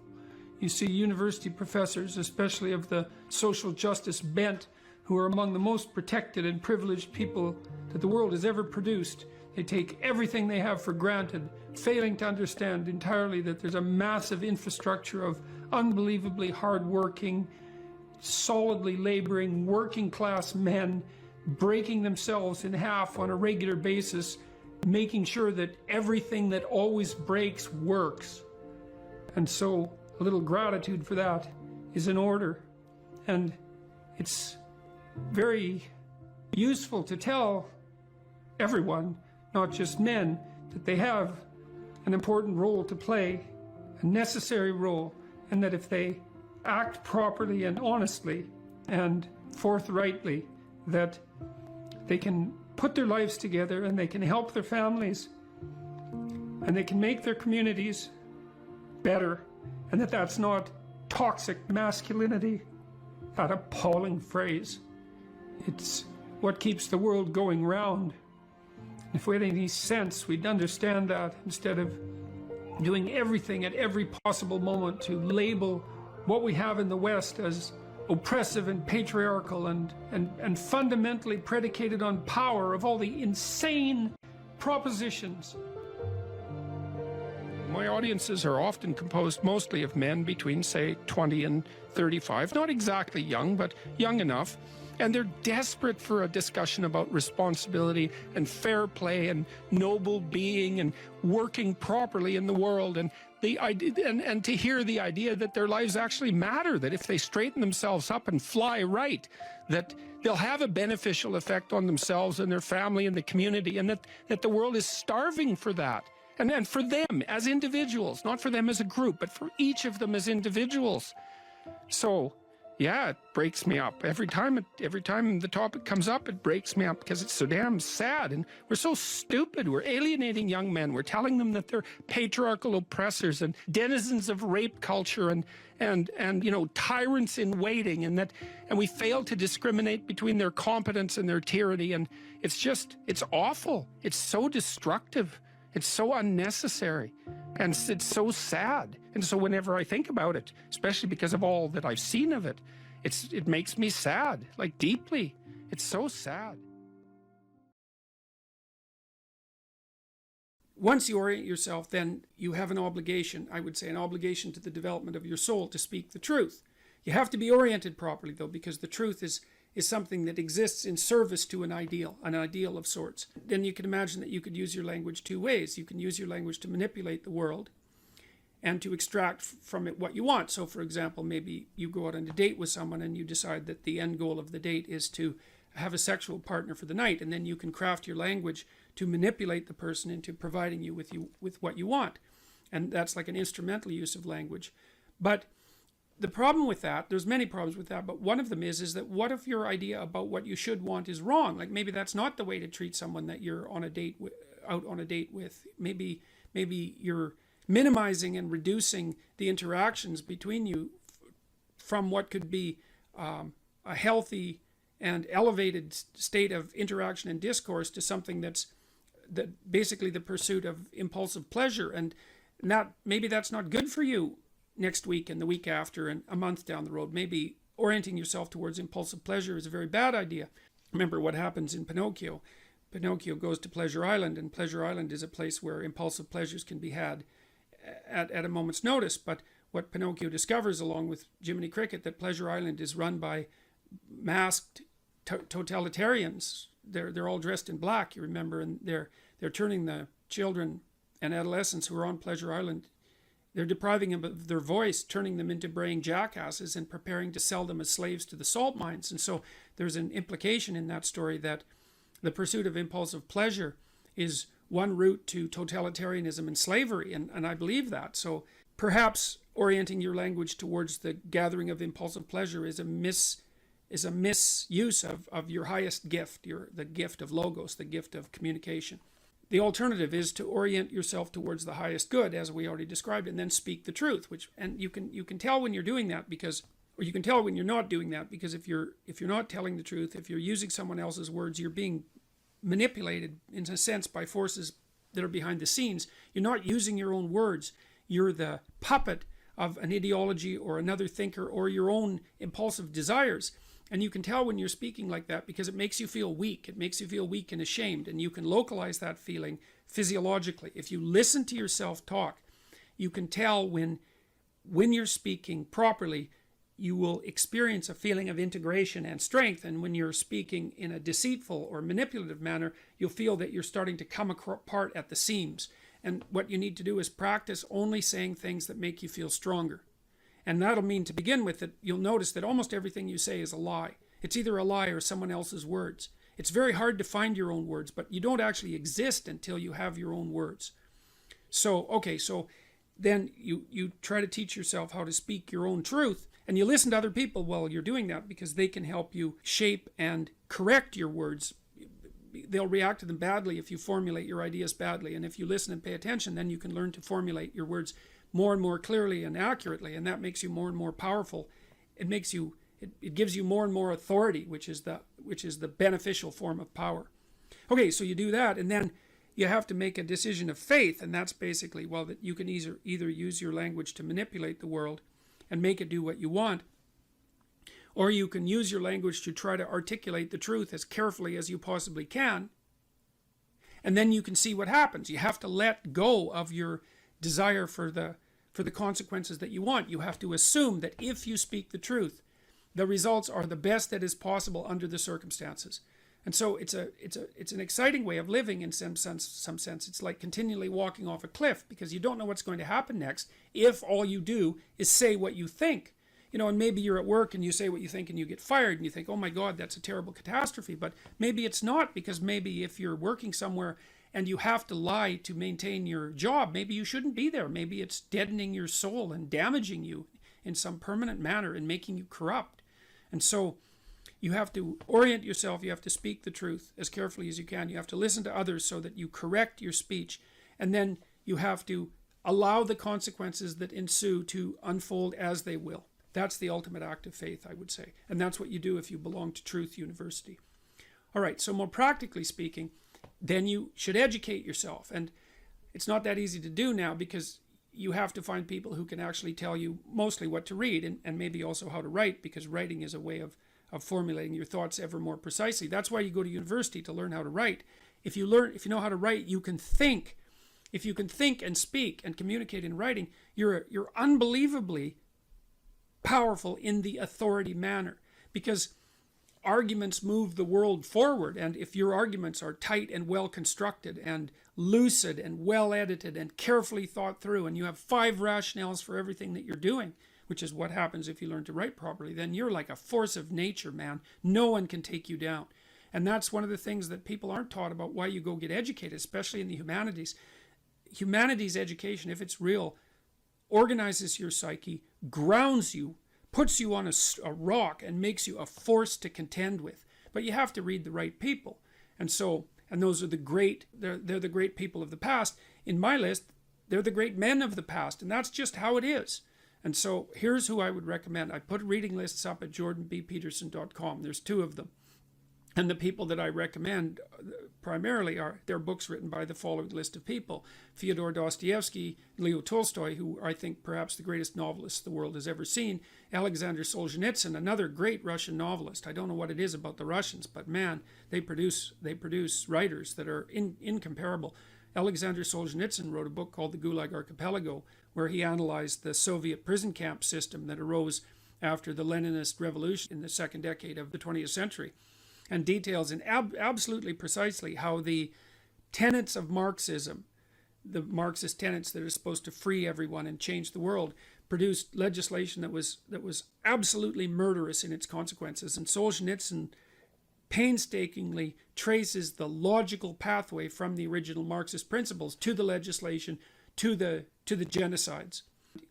You see university professors, especially of the social justice bent, who are among the most protected and privileged people that the world has ever produced. They take everything they have for granted, failing to understand entirely that there's a massive infrastructure of unbelievably hard-working, solidly laboring, working-class men breaking themselves in half on a regular basis, making sure that everything that always breaks works. And so a little gratitude for that is in order. And it's very useful to tell everyone, not just men, that they have an important role to play, a necessary role, and that if they act properly and honestly and forthrightly, that they can put their lives together and they can help their families and they can make their communities better, and that that's not toxic masculinity, that appalling phrase. It's what keeps the world going round. If we had any sense, we'd understand that, instead of doing everything at every possible moment to label what we have in the West as oppressive and patriarchal and fundamentally predicated on power, of all the insane propositions. My audiences are often composed mostly of men between, say, 20 and 35. Not exactly young, but young enough. And they're desperate for a discussion about responsibility and fair play and noble being and working properly in the world, and the idea, and to hear the idea that their lives actually matter, that if they straighten themselves up and fly right, that they'll have a beneficial effect on themselves and their family and the community, and that the world is starving for that. And for them as individuals, not for them as a group, but for each of them as individuals. So yeah, it breaks me up. Every time the topic comes up, it breaks me up, because it's so damn sad, and we're so stupid. We're alienating young men. We're telling them that they're patriarchal oppressors and denizens of rape culture and you know, tyrants in waiting, and we fail to discriminate between their competence and their tyranny, and it's awful. It's so destructive. It's so unnecessary, and it's so sad. And so whenever I think about it, especially because of all that I've seen of it, it makes me sad, like deeply. It's so sad. Once you orient yourself, then you have an obligation, I would say an obligation to the development of your soul, to speak the truth. You have to be oriented properly, though, because the truth is something that exists in service to an ideal of sorts. Then you can imagine that you could use your language two ways. You can use your language to manipulate the world and to extract from it what you want. So, for example, maybe you go out on a date with someone and you decide that the end goal of the date is to have a sexual partner for the night, and then you can craft your language to manipulate the person into providing you with what you want. And that's like an instrumental use of language. But the problem with that, there's many problems with that, but one of them is that what if your idea about what you should want is wrong? Like maybe that's not the way to treat someone that you're on a date with, out on a date with. Maybe you're minimizing and reducing the interactions between you from what could be a healthy and elevated state of interaction and discourse to something that basically the pursuit of impulsive pleasure, and maybe that's not good for you next week and the week after and a month down the road. Maybe orienting yourself towards impulsive pleasure is a very bad idea. Remember what happens in Pinocchio. Pinocchio goes to Pleasure Island, and Pleasure Island is a place where impulsive pleasures can be had at a moment's notice. But what Pinocchio discovers, along with Jiminy Cricket, that Pleasure Island is run by masked totalitarians. They're all dressed in black, you remember, and they're turning the children and adolescents who are on Pleasure Island, they're depriving them of their voice, turning them into braying jackasses, and preparing to sell them as slaves to the salt mines. And so there's an implication in that story that the pursuit of impulsive pleasure is one route to totalitarianism and slavery, and I believe that. So perhaps orienting your language towards the gathering of impulsive pleasure is a misuse of your highest gift, the gift of logos, the gift of communication. The alternative is to orient yourself towards the highest good, as we already described, and then speak the truth. And you can tell when you're doing that, or you can tell when you're not doing that, because if you're not telling the truth, if you're using someone else's words, you're being manipulated in a sense by forces that are behind the scenes. You're not using your own words. You're the puppet of an ideology or another thinker or your own impulsive desires. And you can tell when you're speaking like that because it makes you feel weak. It makes you feel weak and ashamed. And you can localize that feeling physiologically. If you listen to yourself talk, you can tell when you're speaking properly, you will experience a feeling of integration and strength. And when you're speaking in a deceitful or manipulative manner, you'll feel that you're starting to come apart at the seams. And what you need to do is practice only saying things that make you feel stronger. And that'll mean, to begin with, that you'll notice that almost everything you say is a lie. It's either a lie or someone else's words. It's very hard to find your own words, but you don't actually exist until you have your own words. So then you try to teach yourself how to speak your own truth, and you listen to other people while you're doing that, because they can help you shape and correct your words. They'll react to them badly if you formulate your ideas badly, and if you listen and pay attention, then you can learn to formulate your words more and more clearly and accurately, and that makes you more and more powerful. It gives you more and more authority, which is the beneficial form of power. Okay, so you do that, and then you have to make a decision of faith, and that's basically, well, that you can either use your language to manipulate the world and make it do what you want, or you can use your language to try to articulate the truth as carefully as you possibly can, and then you can see what happens. You have to let go of your desire for the consequences that you want. You have to assume that if you speak the truth, the results are the best that is possible under the circumstances. And so it's an exciting way of living in some sense. It's like continually walking off a cliff, because you don't know what's going to happen next if all you do is say what you think. And maybe you're at work and you say what you think and you get fired and you think, oh my God, that's a terrible catastrophe. But maybe it's not, because maybe if you're working somewhere and you have to lie to maintain your job, maybe you shouldn't be there. Maybe it's deadening your soul and damaging you in some permanent manner and making you corrupt. And so you have to orient yourself. You have to speak the truth as carefully as you can. You have to listen to others so that you correct your speech. And then you have to allow the consequences that ensue to unfold as they will. That's the ultimate act of faith, I would say. And that's what you do if you belong to Truth University. All right, so more practically speaking, then you should educate yourself. And it's not that easy to do now, because you have to find people who can actually tell you mostly what to read and maybe also how to write, because writing is a way of formulating your thoughts ever more precisely. That's why you go to university, to learn how to write. If you know how to write, you can think. If you can think and speak and communicate in writing, you're unbelievably powerful in the authority manner, because arguments move the world forward, and if your arguments are tight and well constructed and lucid and well edited and carefully thought through, and you have 5 rationales for everything that you're doing, which is what happens if you learn to write properly, then you're like a force of nature, man. No one can take you down. And that's one of the things that people aren't taught about why you go get educated, especially in the humanities. Humanities education, if it's real, organizes your psyche, grounds you, puts you on a rock, and makes you a force to contend with. But you have to read the right people. And those are the great, they're the great people of the past. In my list, they're the great men of the past, and that's just how it is. And so here's who I would recommend. I put reading lists up at jordanbpeterson.com. There's 2 of them. And the people that I recommend primarily are, they're books written by the following list of people: Fyodor Dostoevsky, Leo Tolstoy, who I think perhaps the greatest novelist the world has ever seen, Alexander Solzhenitsyn, another great Russian novelist. I don't know what it is about the Russians, but man, they produce writers that are incomparable. Alexander Solzhenitsyn wrote a book called The Gulag Archipelago, where he analyzed the Soviet prison camp system that arose after the Leninist revolution in the second decade of the 20th century, and details in absolutely precisely how the tenets of Marxism, the Marxist tenets that are supposed to free everyone and change the world, produced legislation that was absolutely murderous in its consequences. And Solzhenitsyn painstakingly traces the logical pathway from the original Marxist principles to the legislation, to the genocides.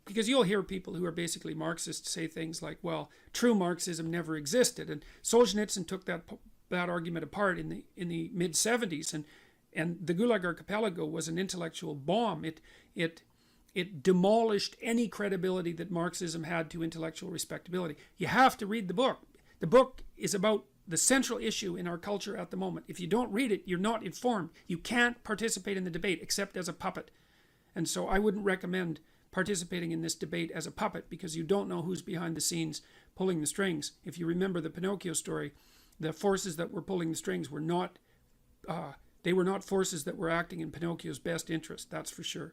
Because you'll hear people who are basically Marxists say things like, well, true Marxism never existed. And Solzhenitsyn took that argument apart in the mid-70s, and the Gulag Archipelago was an intellectual bomb. It demolished any credibility that Marxism had to intellectual respectability. You have to read the book. The book is about the central issue in our culture at the moment. If you don't read it, you're not informed. You can't participate in the debate except as a puppet. And so I wouldn't recommend participating in this debate as a puppet, because you don't know who's behind the scenes pulling the strings. If you remember the Pinocchio story, the forces that were pulling the strings were not forces that were acting in Pinocchio's best interest, that's for sure.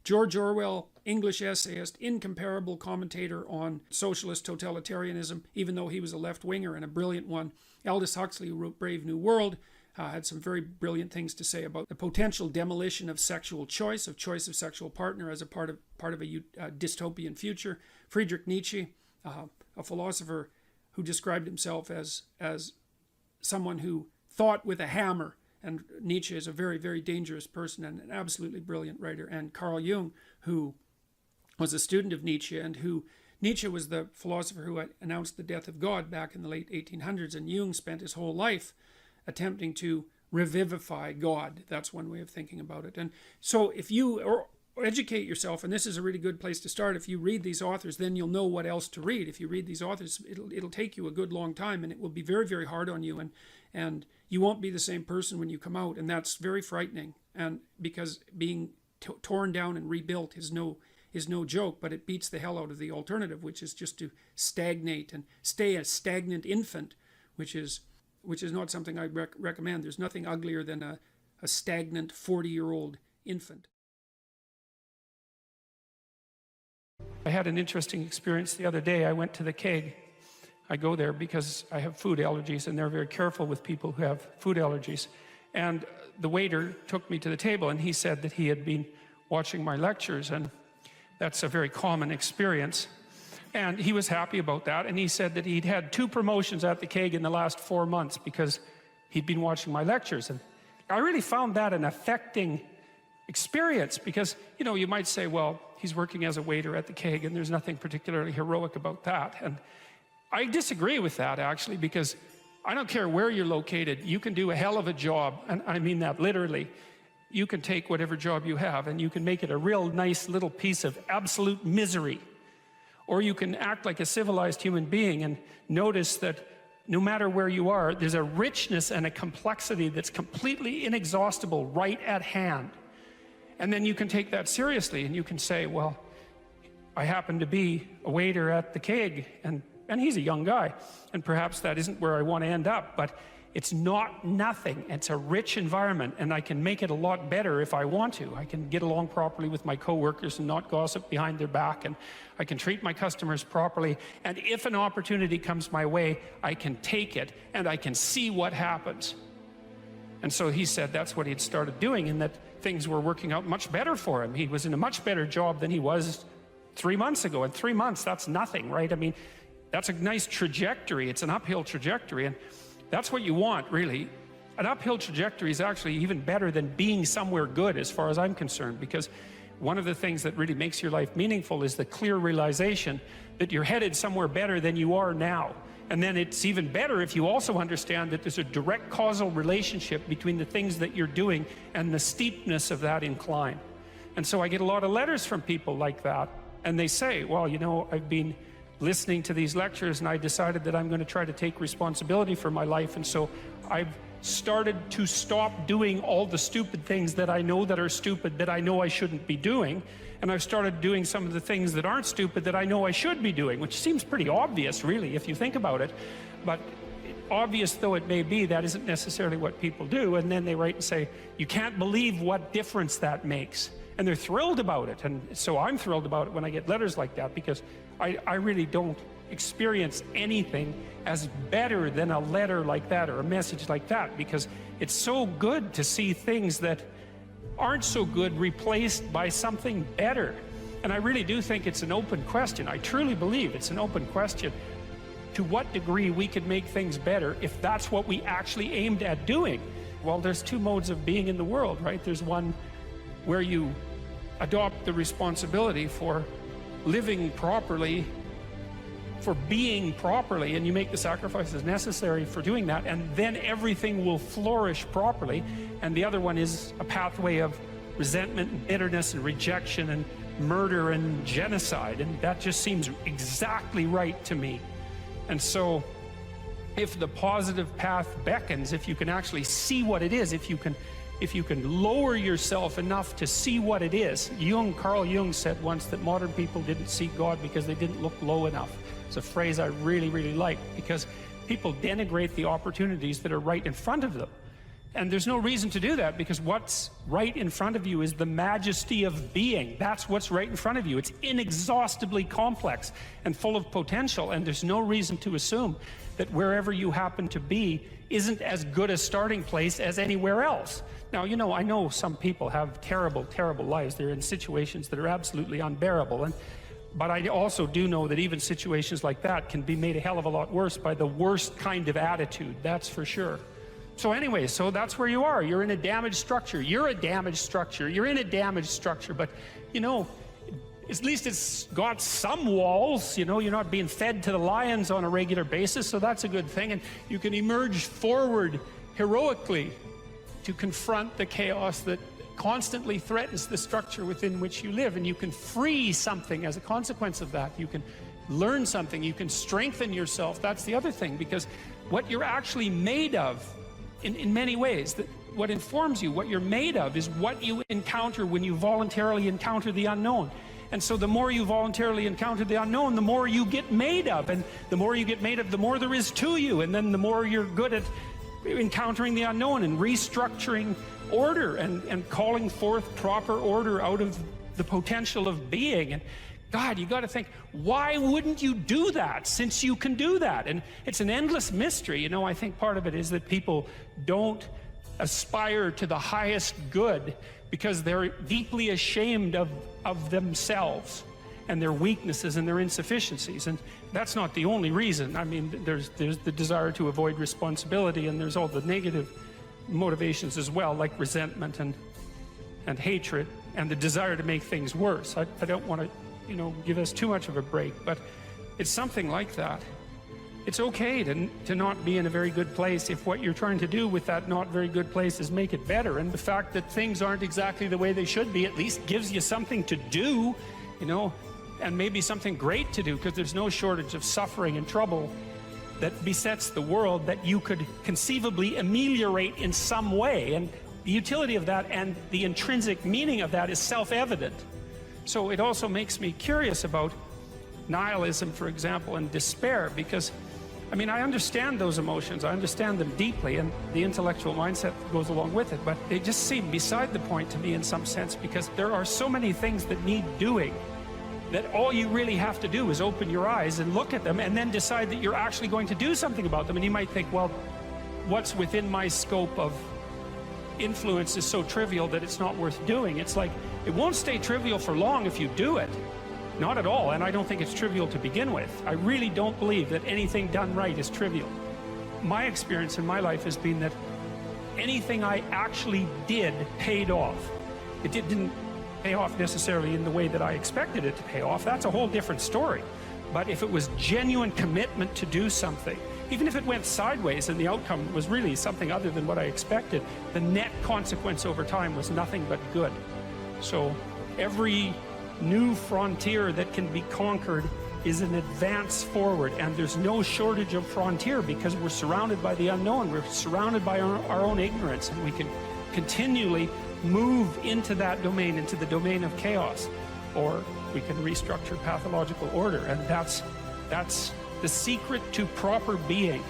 George Orwell, English essayist, incomparable commentator on socialist totalitarianism, even though he was a left-winger and a brilliant one. Aldous Huxley, who wrote Brave New World, had some very brilliant things to say about the potential demolition of sexual choice of sexual partner as a part of a dystopian future. Friedrich Nietzsche, a philosopher who described himself as someone who thought with a hammer, and Nietzsche is a very, very dangerous person and an absolutely brilliant writer. And Carl Jung, who was a student of Nietzsche, and who Nietzsche was the philosopher who announced the death of God back in the late 1800s, and Jung spent his whole life attempting to revivify God. That's one way of thinking about it. And so if you educate yourself, and this is a really good place to start, if you read these authors, then you'll know what else to read. If you read these authors, it'll take you a good long time, and it will be very, very hard on you, and you won't be the same person when you come out, and that's very frightening. And because being torn down and rebuilt is no joke, but it beats the hell out of the alternative, which is just to stagnate and stay a stagnant infant, which is not something I recommend. There's nothing uglier than a stagnant 40-year-old infant. I had an interesting experience the other day. I went to the keg. I go there because I have food allergies, and they're very careful with people who have food allergies. And the waiter took me to the table, and he said that he had been watching my lectures, and that's a very common experience. And he was happy about that, and he said that he'd had 2 promotions at the keg in the last 4 months because he'd been watching my lectures. And I really found that an affecting experience, because, you might say, well, he's working as a waiter at the keg, and there's nothing particularly heroic about that. And I disagree with that, actually, because I don't care where you're located, you can do a hell of a job, and I mean that literally. You can take whatever job you have, and you can make it a real nice little piece of absolute misery. Or you can act like a civilized human being and notice that no matter where you are, there's a richness and a complexity that's completely inexhaustible right at hand. And then you can take that seriously, and you can say, well, I happen to be a waiter at the keg, and he's a young guy, and perhaps that isn't where I want to end up, but it's not nothing. It's a rich environment, and I can make it a lot better if I want to. I can get along properly with my coworkers and not gossip behind their back, and I can treat my customers properly. And if an opportunity comes my way, I can take it, and I can see what happens. And so he said that's what he had started doing, and that things were working out much better for him. He was in a much better job than he was 3 months ago. And 3 months, that's nothing, right? I mean, that's a nice trajectory. It's an uphill trajectory, and that's what you want, really. An uphill trajectory is actually even better than being somewhere good, as far as I'm concerned, because one of the things that really makes your life meaningful is the clear realization that you're headed somewhere better than you are now. And then it's even better if you also understand that there's a direct causal relationship between the things that you're doing and the steepness of that incline. And so I get a lot of letters from people like that, and they say, well, you know, I've been listening to these lectures and I decided that I'm going to try to take responsibility for my life, and so I've started to stop doing all the stupid things that I know that are stupid, that I know I shouldn't be doing, and I've started doing some of the things that aren't stupid that I know I should be doing, which seems pretty obvious, really, if you think about it. But obvious though it may be, that isn't necessarily what people do. And then they write and say, you can't believe what difference that makes. And they're thrilled about it. And so I'm thrilled about it when I get letters like that, because I really don't experience anything as better than a letter like that or a message like that, because it's so good to see things that aren't so good replaced by something better. And I really do think it's an open question. I truly believe it's an open question to what degree we could make things better if that's what we actually aimed at doing. Well, there's two modes of being in the world, right? There's one where you adopt the responsibility for living properly, for being properly, and you make the sacrifices necessary for doing that, and then everything will flourish properly. And the other one is a pathway of resentment and bitterness and rejection and murder and genocide, and that just seems exactly right to me. And so if the positive path beckons, if you can actually see what it is, if you can lower yourself enough to see what it is. Carl Jung said once that modern people didn't see God because they didn't look low enough. It's a phrase I really, really like, because people denigrate the opportunities that are right in front of them. And there's no reason to do that, because what's right in front of you is the majesty of being. That's what's right in front of you. It's inexhaustibly complex and full of potential, and there's no reason to assume that wherever you happen to be isn't as good a starting place as anywhere else. Now, you know, I know some people have terrible, terrible lives. They're in situations that are absolutely unbearable. But I also do know that even situations like that can be made a hell of a lot worse by the worst kind of attitude, that's for sure. So anyway, so that's where you are. You're in a damaged structure. You're a damaged structure. You're in a damaged structure. But, you know, at least it's got some walls. You know, you're not being fed to the lions on a regular basis, so that's a good thing. And you can emerge forward heroically to confront the chaos that constantly threatens the structure within which you live, and you can free something as a consequence of that. You can learn something, you can strengthen yourself. That's the other thing, because what you're actually made of, in many ways, what informs you, what you're made of, is what you encounter when you voluntarily encounter the unknown. And so the more you voluntarily encounter the unknown, the more you get made of, and the more you get made of, the more there is to you, and then the more you're good at encountering the unknown and restructuring order and calling forth proper order out of the potential of being. And God, you got to think, why wouldn't you do that, since you can do that? And it's an endless mystery. You know, I think part of it is that people don't aspire to the highest good because they're deeply ashamed of themselves and their weaknesses and their insufficiencies. And that's not the only reason. I mean, there's the desire to avoid responsibility, and there's all the negative motivations as well, like resentment and hatred, and the desire to make things worse. I don't want to, you know, give us too much of a break, but it's something like that. It's okay to not be in a very good place if what you're trying to do with that not very good place is make it better. And the fact that things aren't exactly the way they should be at least gives you something to do, you know, and maybe something great to do, because there's no shortage of suffering and trouble that besets the world that you could conceivably ameliorate in some way. And the utility of that and the intrinsic meaning of that is self-evident. So it also makes me curious about nihilism, for example, and despair, because I mean, I understand those emotions. I understand them deeply, and the intellectual mindset that goes along with it, but they just seem beside the point to me in some sense, because there are so many things that need doing that all you really have to do is open your eyes and look at them and then decide that you're actually going to do something about them. And you might think, well, what's within my scope of influence is so trivial that it's not worth doing. It's like, it won't stay trivial for long if you do it. Not at all, and I don't think it's trivial to begin with. I really don't believe that anything done right is trivial. My experience in my life has been that anything I actually did paid off. It didn't pay off necessarily in the way that I expected it to pay off. That's a whole different story. But if it was genuine commitment to do something, even if it went sideways and the outcome was really something other than what I expected, the net consequence over time was nothing but good. So every new frontier that can be conquered is an advance forward, and there's no shortage of frontier because we're surrounded by the unknown. We're surrounded by our own ignorance, and we can continually move into that domain, into the domain of chaos, or we can restructure pathological order, and that's the secret to proper being.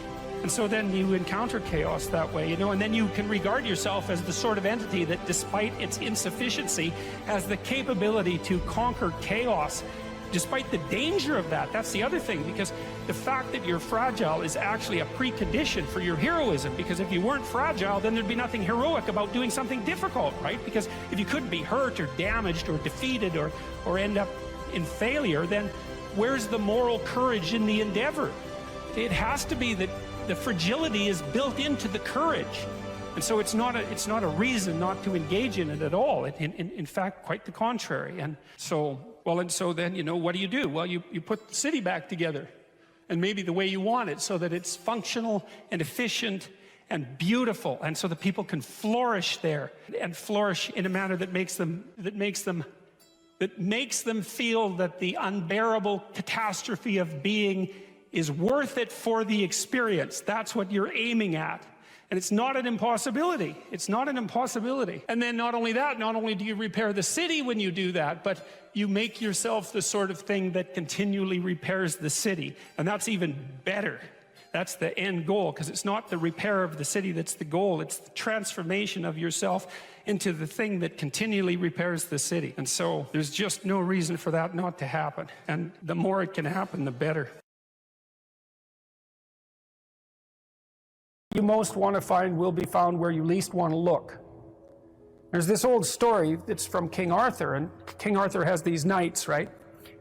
And so then you encounter chaos that way, you know, and then you can regard yourself as the sort of entity that, despite its insufficiency, has the capability to conquer chaos, despite the danger of that. That's the other thing, because the fact that you're fragile is actually a precondition for your heroism, because if you weren't fragile, then there'd be nothing heroic about doing something difficult, right? Because if you couldn't be hurt or damaged or defeated or end up in failure, then where's the moral courage in the endeavor? It has to be that the fragility is built into the courage. And so it's not a reason not to engage in it at all. In fact, quite the contrary. And so then, you know, what do? Well, you put the city back together, and maybe the way you want it, so that it's functional and efficient and beautiful, and so that people can flourish there, and flourish in a manner that makes them feel that the unbearable catastrophe of being is worth it for the experience. That's what you're aiming at. And it's not an impossibility. It's not an impossibility. And then not only that, not only do you repair the city when you do that, but you make yourself the sort of thing that continually repairs the city. And that's even better. That's the end goal, because it's not the repair of the city that's the goal. It's the transformation of yourself into the thing that continually repairs the city. And so there's just no reason for that not to happen. And the more it can happen, the better. You most want to find will be found where you least want to look. There's this old story that's from King Arthur, and King Arthur has these knights, right?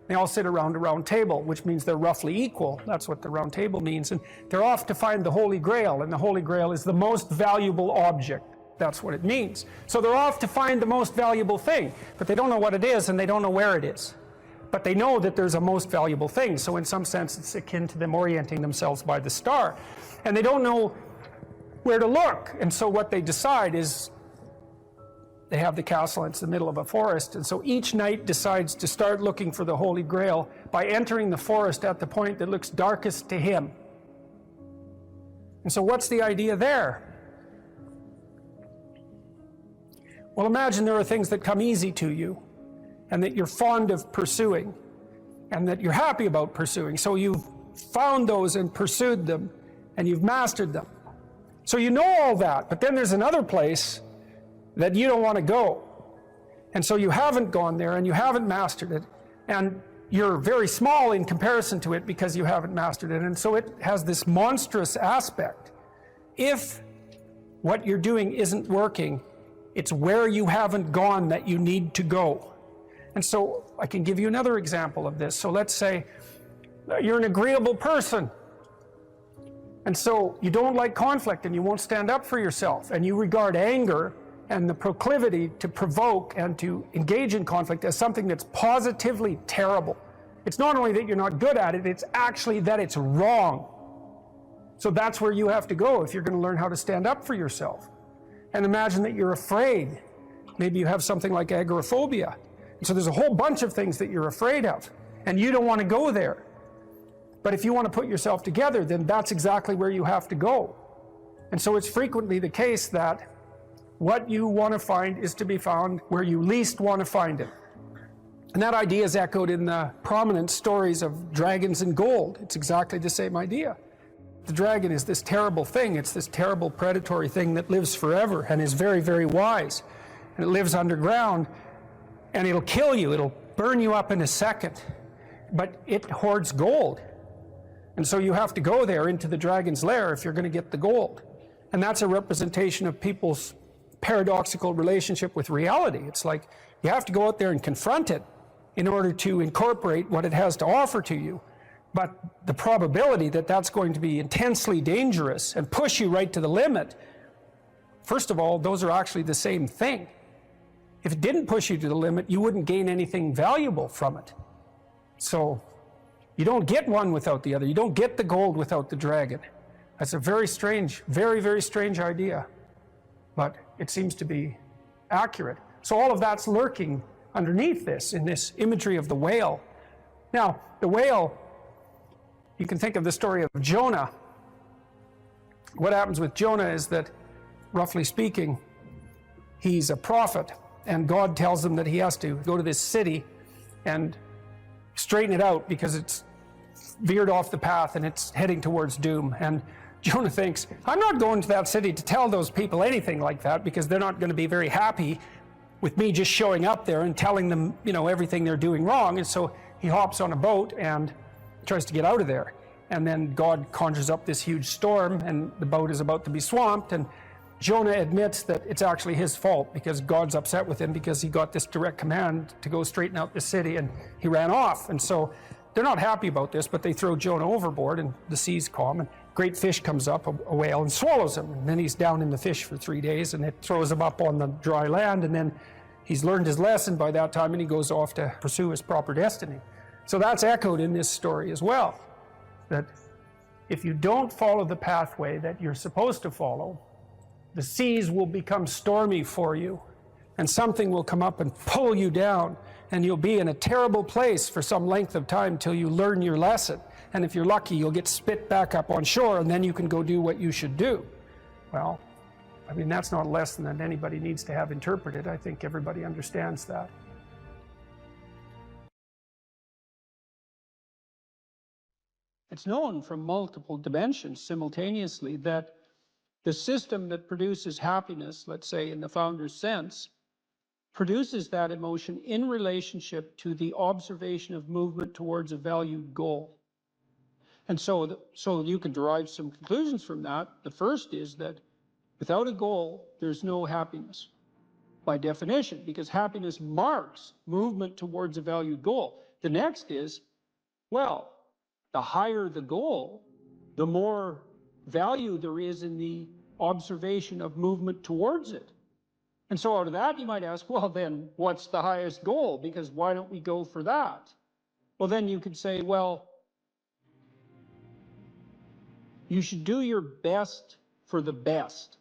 They all sit around a round table, which means they're roughly equal. That's what the round table means. And they're off to find the Holy Grail, and the Holy Grail is the most valuable object. That's what it means. So they're off to find the most valuable thing, but they don't know what it is, and they don't know where it is. But they know that there's a most valuable thing. So in some sense, it's akin to them orienting themselves by the star. And they don't know where to look. And so what they decide is, they have the castle, it's the middle of a forest, and so each knight decides to start looking for the Holy Grail by entering the forest at the point that looks darkest to him. And so what's the idea there? Well, imagine there are things that come easy to you, and that you're fond of pursuing, and that you're happy about pursuing. So you've found those and pursued them, and you've mastered them. So you know all that, but then there's another place that you don't want to go. And so you haven't gone there, and you haven't mastered it, and you're very small in comparison to it because you haven't mastered it. And so it has this monstrous aspect. If what you're doing isn't working, it's where you haven't gone that you need to go. And so I can give you another example of this. So let's say you're an agreeable person, and so you don't like conflict, and you won't stand up for yourself, and you regard anger and the proclivity to provoke and to engage in conflict as something that's positively terrible. It's not only that you're not good at it, it's actually that it's wrong. So that's where you have to go if you're going to learn how to stand up for yourself. And imagine that you're afraid. Maybe you have something like agoraphobia. And so there's a whole bunch of things that you're afraid of, and you don't want to go there. But if you want to put yourself together, then that's exactly where you have to go. And so it's frequently the case that what you want to find is to be found where you least want to find it. And that idea is echoed in the prominent stories of dragons and gold. It's exactly the same idea. The dragon is this terrible thing. It's this terrible predatory thing that lives forever and is very, very wise. And it lives underground, and it'll kill you. It'll burn you up in a second. But it hoards gold. And so you have to go there into the dragon's lair if you're going to get the gold. And that's a representation of people's paradoxical relationship with reality. It's like you have to go out there and confront it in order to incorporate what it has to offer to you. But the probability that that's going to be intensely dangerous and push you right to the limit, first of all, those are actually the same thing. If it didn't push you to the limit, you wouldn't gain anything valuable from it. So you don't get one without the other. You don't get the gold without the dragon. That's a very strange, very, very strange idea. But it seems to be accurate. So all of that's lurking underneath this, in this imagery of the whale. Now, the whale, you can think of the story of Jonah. What happens with Jonah is that, roughly speaking, he's a prophet, and God tells him that he has to go to this city and straighten it out because it's veered off the path and it's heading towards doom. And Jonah thinks, I'm not going to that city to tell those people anything like that because they're not going to be very happy with me just showing up there and telling them, you know, everything they're doing wrong. And so he hops on a boat and tries to get out of there. And then God conjures up this huge storm and the boat is about to be swamped. And Jonah admits that it's actually his fault because God's upset with him because he got this direct command to go straighten out the city and he ran off. And so they're not happy about this, but they throw Jonah overboard and the sea's calm and great fish comes up, a whale, and swallows him. And then he's down in the fish for 3 days and it throws him up on the dry land. And then he's learned his lesson by that time and he goes off to pursue his proper destiny. So that's echoed in this story as well, that if you don't follow the pathway that you're supposed to follow, the seas will become stormy for you and something will come up and pull you down and you'll be in a terrible place for some length of time till you learn your lesson. And if you're lucky, you'll get spit back up on shore and then you can go do what you should do. Well, I mean, that's not a lesson that anybody needs to have interpreted. I think everybody understands that. It's known from multiple dimensions simultaneously that the system that produces happiness, let's say in the founder's sense, produces that emotion in relationship to the observation of movement towards a valued goal. And so you can derive some conclusions from that. The first is that without a goal, there's no happiness by definition, because happiness marks movement towards a valued goal. The next is, well, the higher the goal, the more value there is in the observation of movement towards it. And so out of that, you might ask, well, then what's the highest goal? Because why don't we go for that? Well, then you could say, well, you should do your best for the best.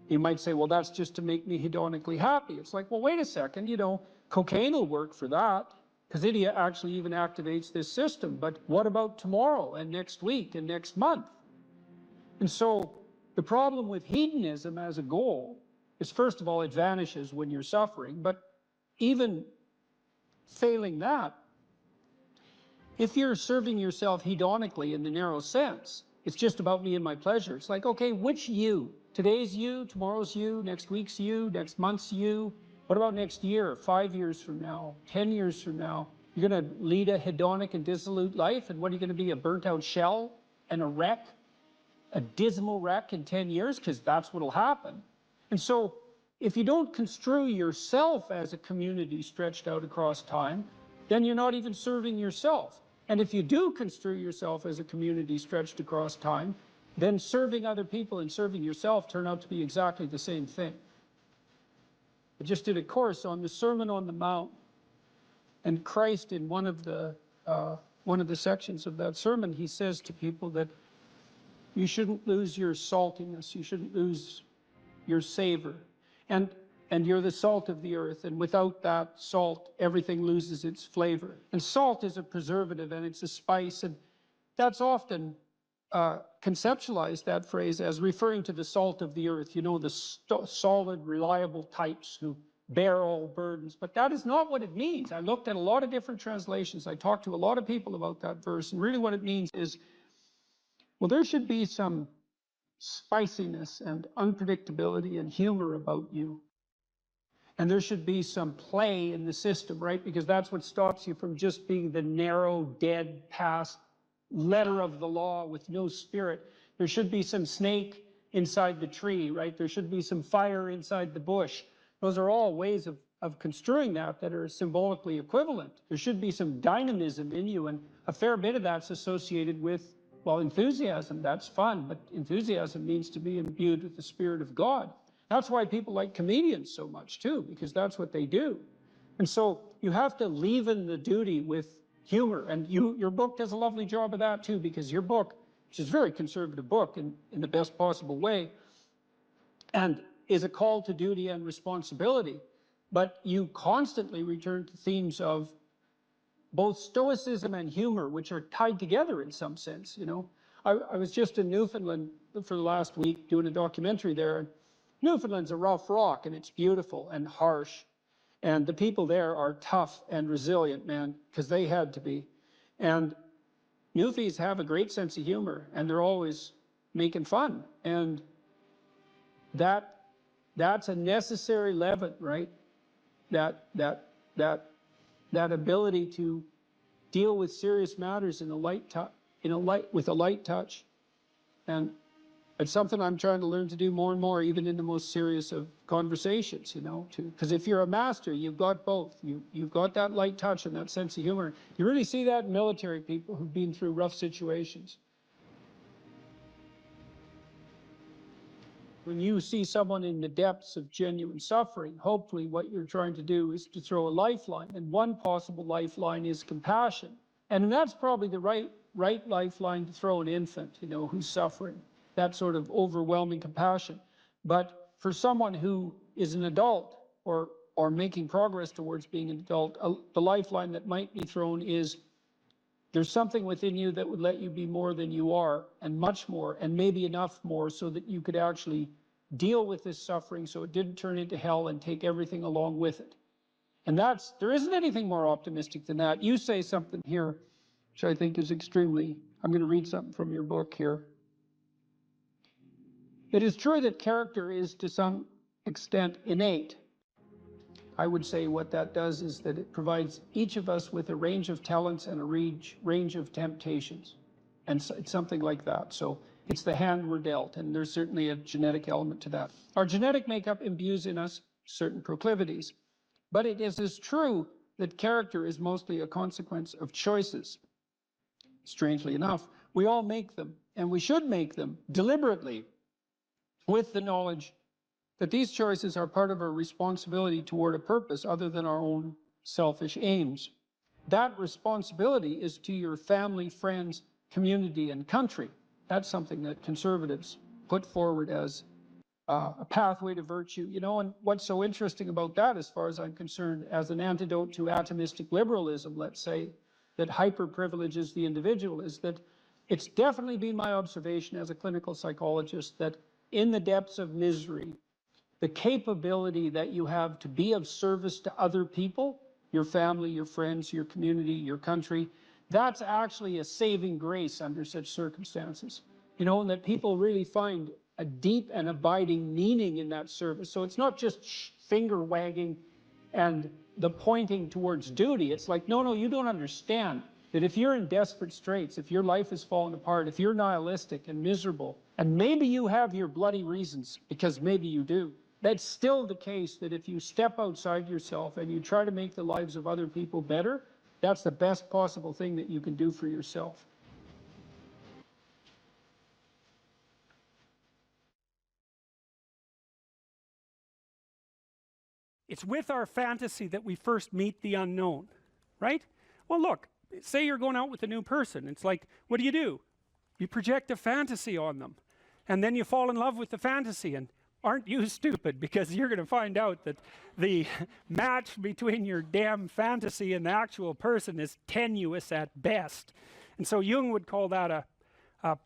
You might say, well, that's just to make me hedonically happy. It's like, well, wait a second, you know, cocaine will work for that because it actually even activates this system. But what about tomorrow and next week and next month? And so the problem with hedonism as a goal is, first of all, it vanishes when you're suffering. But even failing that, if you're serving yourself hedonically in the narrow sense, it's just about me and my pleasure. It's like, okay, which you? Today's you, tomorrow's you, next week's you, next month's you. What about next year, 5 years from now, 10 years from now? You're going to lead a hedonic and dissolute life, and what are you going to be, a burnt-out shell and a wreck, a dismal wreck in 10 years? Because that's what'll happen. And so if you don't construe yourself as a community stretched out across time, then you're not even serving yourself. And if you do construe yourself as a community stretched across time, then serving other people and serving yourself turn out to be exactly the same thing. I just did a course on the Sermon on the Mount, and Christ, in one of the sections of that sermon, he says to people that you shouldn't lose your saltiness, you shouldn't lose your savor, and you're the salt of the earth, and without that salt, everything loses its flavor. And salt is a preservative, and it's a spice, and that's often conceptualized, that phrase, as referring to the salt of the earth, you know, the solid, reliable types who bear all burdens. But that is not what it means. I looked at a lot of different translations. I talked to a lot of people about that verse, and really what it means is, Well, there should be some spiciness and unpredictability and humor about you. And there should be some play in the system, right? Because that's what stops you from just being the narrow, dead, past letter of the law with no spirit. There should be some snake inside the tree, right? There should be some fire inside the bush. Those are all ways of construing that are symbolically equivalent. There should be some dynamism in you, and a fair bit of that's associated with, well, enthusiasm. That's fun, but enthusiasm means to be imbued with the Spirit of God. That's why people like comedians so much too, because that's what they do. And so you have to leaven the duty with humor, and your book does a lovely job of that too, because your book, which is a very conservative book in the best possible way, and is a call to duty and responsibility, but you constantly return to themes of both stoicism and humor, which are tied together in some sense, you know. I was just in Newfoundland for the last week doing a documentary there, and Newfoundland's a rough rock, and it's beautiful and harsh, and the people there are tough and resilient, man, because they had to be. And Newfies have a great sense of humor, and they're always making fun, and that's a necessary leaven, right? That ability to deal with serious matters in a light with a light touch, and it's something I'm trying to learn to do more and more, even in the most serious of conversations, you know, because if you're a master, you've got both. You've got that light touch and that sense of humor. You really see that in military people who've been through rough situations. When you see someone in the depths of genuine suffering, hopefully what you're trying to do is to throw a lifeline. And one possible lifeline is compassion. And that's probably the right lifeline to throw an infant, you know, who's suffering. That sort of overwhelming compassion. But for someone who is an adult or making progress towards being an adult, the lifeline that might be thrown is there's something within you that would let you be more than you are, and much more, and maybe enough more so that you could actually deal with this suffering so it didn't turn into hell and take everything along with it. And there isn't anything more optimistic than that. You say something here, which I think is extremely, I'm going to read something from your book here. It is true that character is to some extent innate. I would say what that does is that it provides each of us with a range of talents and a range of temptations. And so it's something like that. So it's the hand we're dealt, and there's certainly a genetic element to that. Our genetic makeup imbues in us certain proclivities. But it is as true that character is mostly a consequence of choices. Strangely enough, we all make them, and we should make them deliberately, with the knowledge that these choices are part of our responsibility toward a purpose other than our own selfish aims. That responsibility is to your family, friends, community, and country. That's something that conservatives put forward as a pathway to virtue, you know. And what's so interesting about that, as far as I'm concerned, as an antidote to atomistic liberalism, let's say, that hyper-privileges the individual, is that it's definitely been my observation as a clinical psychologist that in the depths of misery, the capability that you have to be of service to other people, your family, your friends, your community, your country, that's actually a saving grace under such circumstances. You know, and that people really find a deep and abiding meaning in that service. So it's not just finger wagging and the pointing towards duty. It's like, no, you don't understand that if you're in desperate straits, if your life is falling apart, if you're nihilistic and miserable, and maybe you have your bloody reasons, because maybe you do, that's still the case that if you step outside yourself and you try to make the lives of other people better, that's the best possible thing that you can do for yourself. It's with our fantasy that we first meet the unknown, right? Well, look, say you're going out with a new person. It's like, what do? You project a fantasy on them, and then you fall in love with the fantasy. And aren't you stupid? Because you're going to find out that the match between your damn fantasy and the actual person is tenuous at best. And so Jung would call that a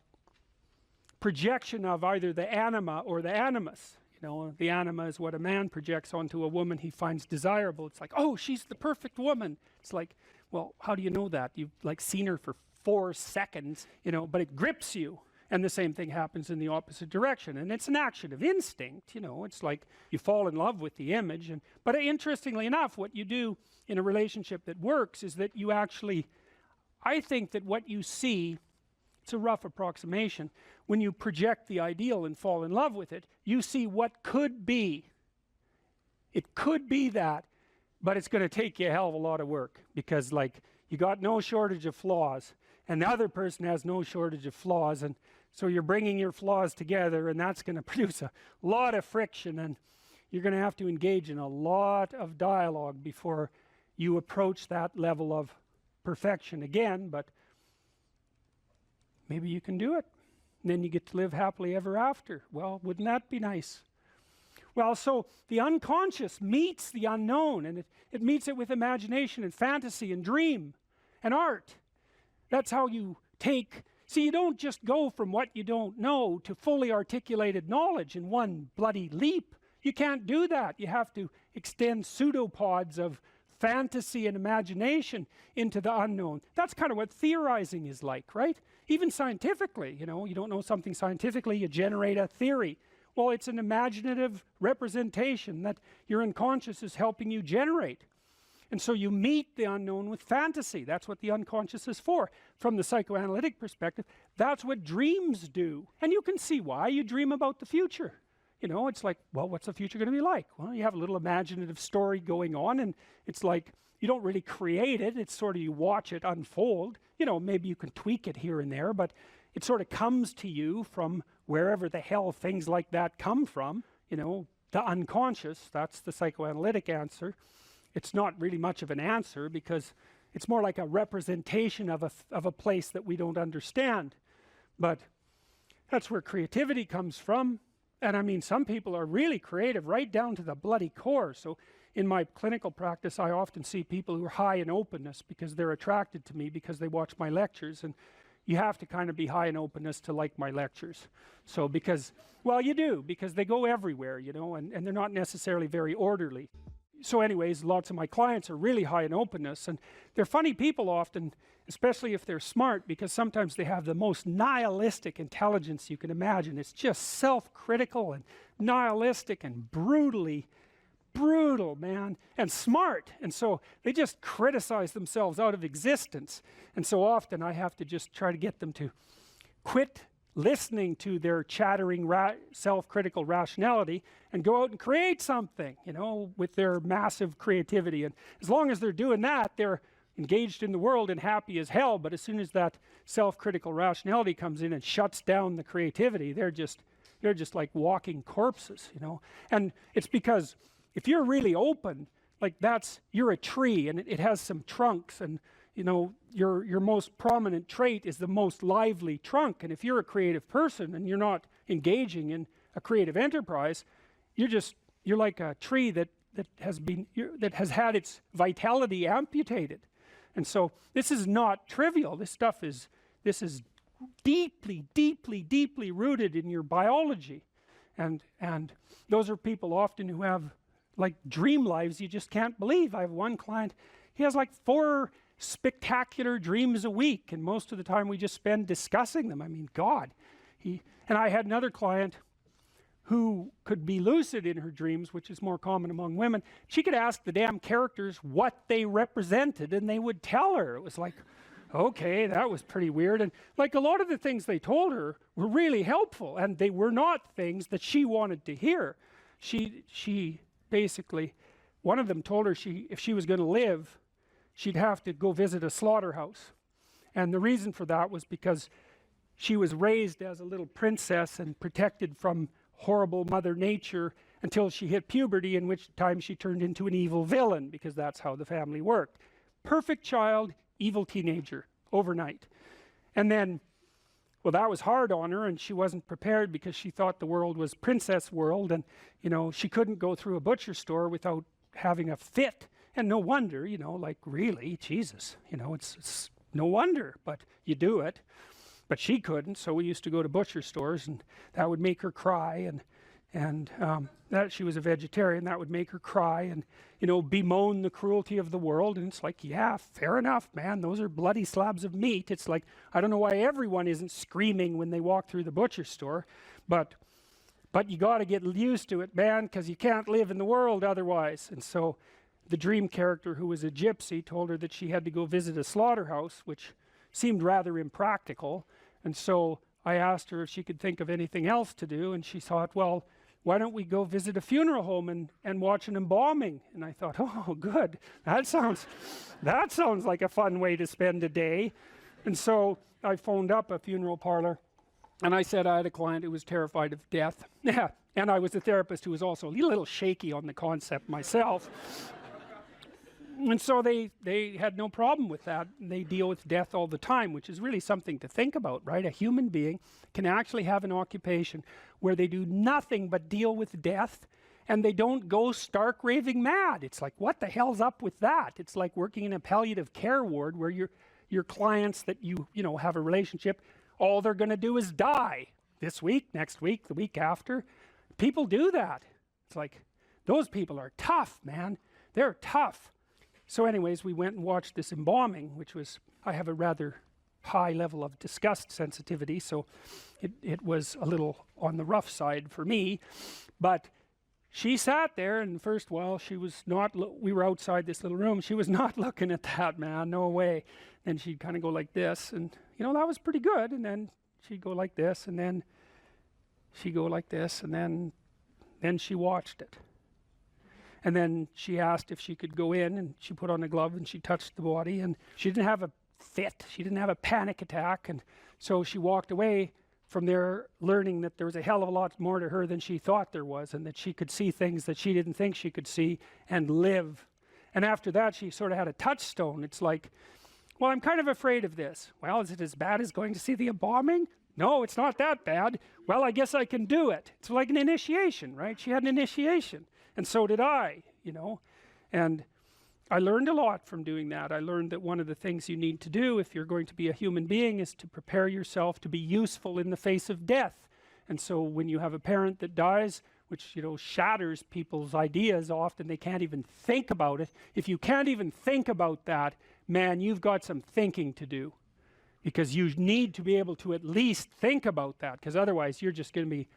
projection of either the anima or the animus. You know, the anima is what a man projects onto a woman he finds desirable. It's like, oh, she's the perfect woman. It's like, well, how do you know that? You've like seen her for 4 seconds, you know, but it grips you. And the same thing happens in the opposite direction. And it's an action of instinct, you know, it's like you fall in love with the image. But interestingly enough, what you do in a relationship that works is that you actually, I think that what you see, it's a rough approximation, when you project the ideal and fall in love with it, you see what could be. It could be that, but it's going to take you a hell of a lot of work, because like you got no shortage of flaws and the other person has no shortage of flaws, and so you're bringing your flaws together, and that's going to produce a lot of friction, and you're going to have to engage in a lot of dialogue before you approach that level of perfection again. But maybe you can do it, and then you get to live happily ever after. Well, wouldn't that be nice? Well, so the unconscious meets the unknown, and it meets it with imagination and fantasy and dream and art. That's how you take, see, you don't just go from what you don't know to fully articulated knowledge in one bloody leap. You can't do that. You have to extend pseudopods of fantasy and imagination into the unknown. That's kind of what theorizing is like, right? Even scientifically, you know, you don't know something scientifically, you generate a theory. Well, it's an imaginative representation that your unconscious is helping you generate. And so you meet the unknown with fantasy. That's what the unconscious is for. From the psychoanalytic perspective, that's what dreams do. And you can see why. You dream about the future. You know, it's like, well, what's the future going to be like? Well, you have a little imaginative story going on, and it's like, you don't really create it. It's sort of, you watch it unfold. You know, maybe you can tweak it here and there, but it sort of comes to you from wherever the hell things like that come from. You know, the unconscious, that's the psychoanalytic answer. It's not really much of an answer, because it's more like a representation of a place that we don't understand. But that's where creativity comes from. And I mean, some people are really creative right down to the bloody core. So in my clinical practice, I often see people who are high in openness because they're attracted to me because they watch my lectures. And you have to kind of be high in openness to like my lectures. So because, well, you do, because they go everywhere, you know, and they're not necessarily very orderly. So anyways, lots of my clients are really high in openness, and they're funny people often, especially if they're smart, because sometimes they have the most nihilistic intelligence you can imagine. It's just self-critical and nihilistic and brutally brutal, man, and smart. And so they just criticize themselves out of existence. And so often I have to just try to get them to quit listening to their chattering self-critical rationality and go out and create something, you know, with their massive creativity. And as long as they're doing that, they're engaged in the world and happy as hell. But as soon as that self-critical rationality comes in and shuts down the creativity, they're just like walking corpses, you know. And it's because if you're really open, like you're a tree, and it has some trunks, and you know, your most prominent trait is the most lively trunk. And if you're a creative person and you're not engaging in a creative enterprise, you're like a tree that has had its vitality amputated. And so this is not trivial. This is deeply, deeply, deeply rooted in your biology. And those are people often who have like dream lives you just can't believe. I have one client, he has like 4 spectacular dreams a week, and most of the time we just spend discussing them. I mean, God. And I had another client who could be lucid in her dreams, which is more common among women. She could ask the damn characters what they represented, and they would tell her. It was like, okay, that was pretty weird. And like a lot of the things they told her were really helpful, and they were not things that she wanted to hear. She basically, one of them told her if she was going to live, she'd have to go visit a slaughterhouse. And the reason for that was because she was raised as a little princess and protected from horrible Mother Nature until she hit puberty, in which time she turned into an evil villain, because that's how the family worked. Perfect child, evil teenager, overnight. And then, well, that was hard on her, and she wasn't prepared because she thought the world was princess world, and, you know, she couldn't go through a butcher store without having a fit. And no wonder, you know, like really, Jesus, you know, it's no wonder, but you do it. But she couldn't, so we used to go to butcher stores, and that would make her cry, and and that she was a vegetarian. That would make her cry and, you know, bemoan the cruelty of the world. And it's like, yeah, fair enough, man, those are bloody slabs of meat. It's like, I don't know why everyone isn't screaming when they walk through the butcher store, but you got to get used to it, man, because you can't live in the world otherwise. And so the dream character, who was a gypsy, told her that she had to go visit a slaughterhouse, which seemed rather impractical. And so I asked her if she could think of anything else to do, and she thought, well, why don't we go visit a funeral home and watch an embalming? And I thought, oh, good, that sounds like a fun way to spend a day. And so I phoned up a funeral parlor, and I said I had a client who was terrified of death. Yeah, and I was a therapist who was also a little shaky on the concept myself. And so they had no problem with that. They deal with death all the time, which is really something to think about, right? A human being can actually have an occupation where they do nothing but deal with death, and they don't go stark raving mad. It's like, what the hell's up with that? It's like working in a palliative care ward where your clients that you know have a relationship, all they're going to do is die this week, next week, the week after. People do that. It's like, those people are tough, man. They're tough. So anyways, we went and watched this embalming, which was, I have a rather high level of disgust sensitivity, so it was a little on the rough side for me. But she sat there, and first while she was not, we were outside this little room, she was not looking at that, man, no way. Then she'd kind of go like this, and you know, that was pretty good. And then she'd go like this, and then she'd go like this, and then she watched it. And then she asked if she could go in, and she put on a glove and she touched the body, and she didn't have a fit, she didn't have a panic attack. And so she walked away from there learning that there was a hell of a lot more to her than she thought there was, and that she could see things that she didn't think she could see and live. And after that, she sort of had a touchstone. It's like, well, I'm kind of afraid of this. Well, is it as bad as going to see the embalming? No, it's not that bad. Well, I guess I can do it. It's like an initiation, right? She had an initiation. And so did I, you know, and I learned a lot from doing that. I learned that one of the things you need to do if you're going to be a human being is to prepare yourself to be useful in the face of death. And so when you have a parent that dies, which, you know, shatters people's ideas often, they can't even think about it. If you can't even think about that, man, you've got some thinking to do, because you need to be able to at least think about that, because otherwise you're just going to be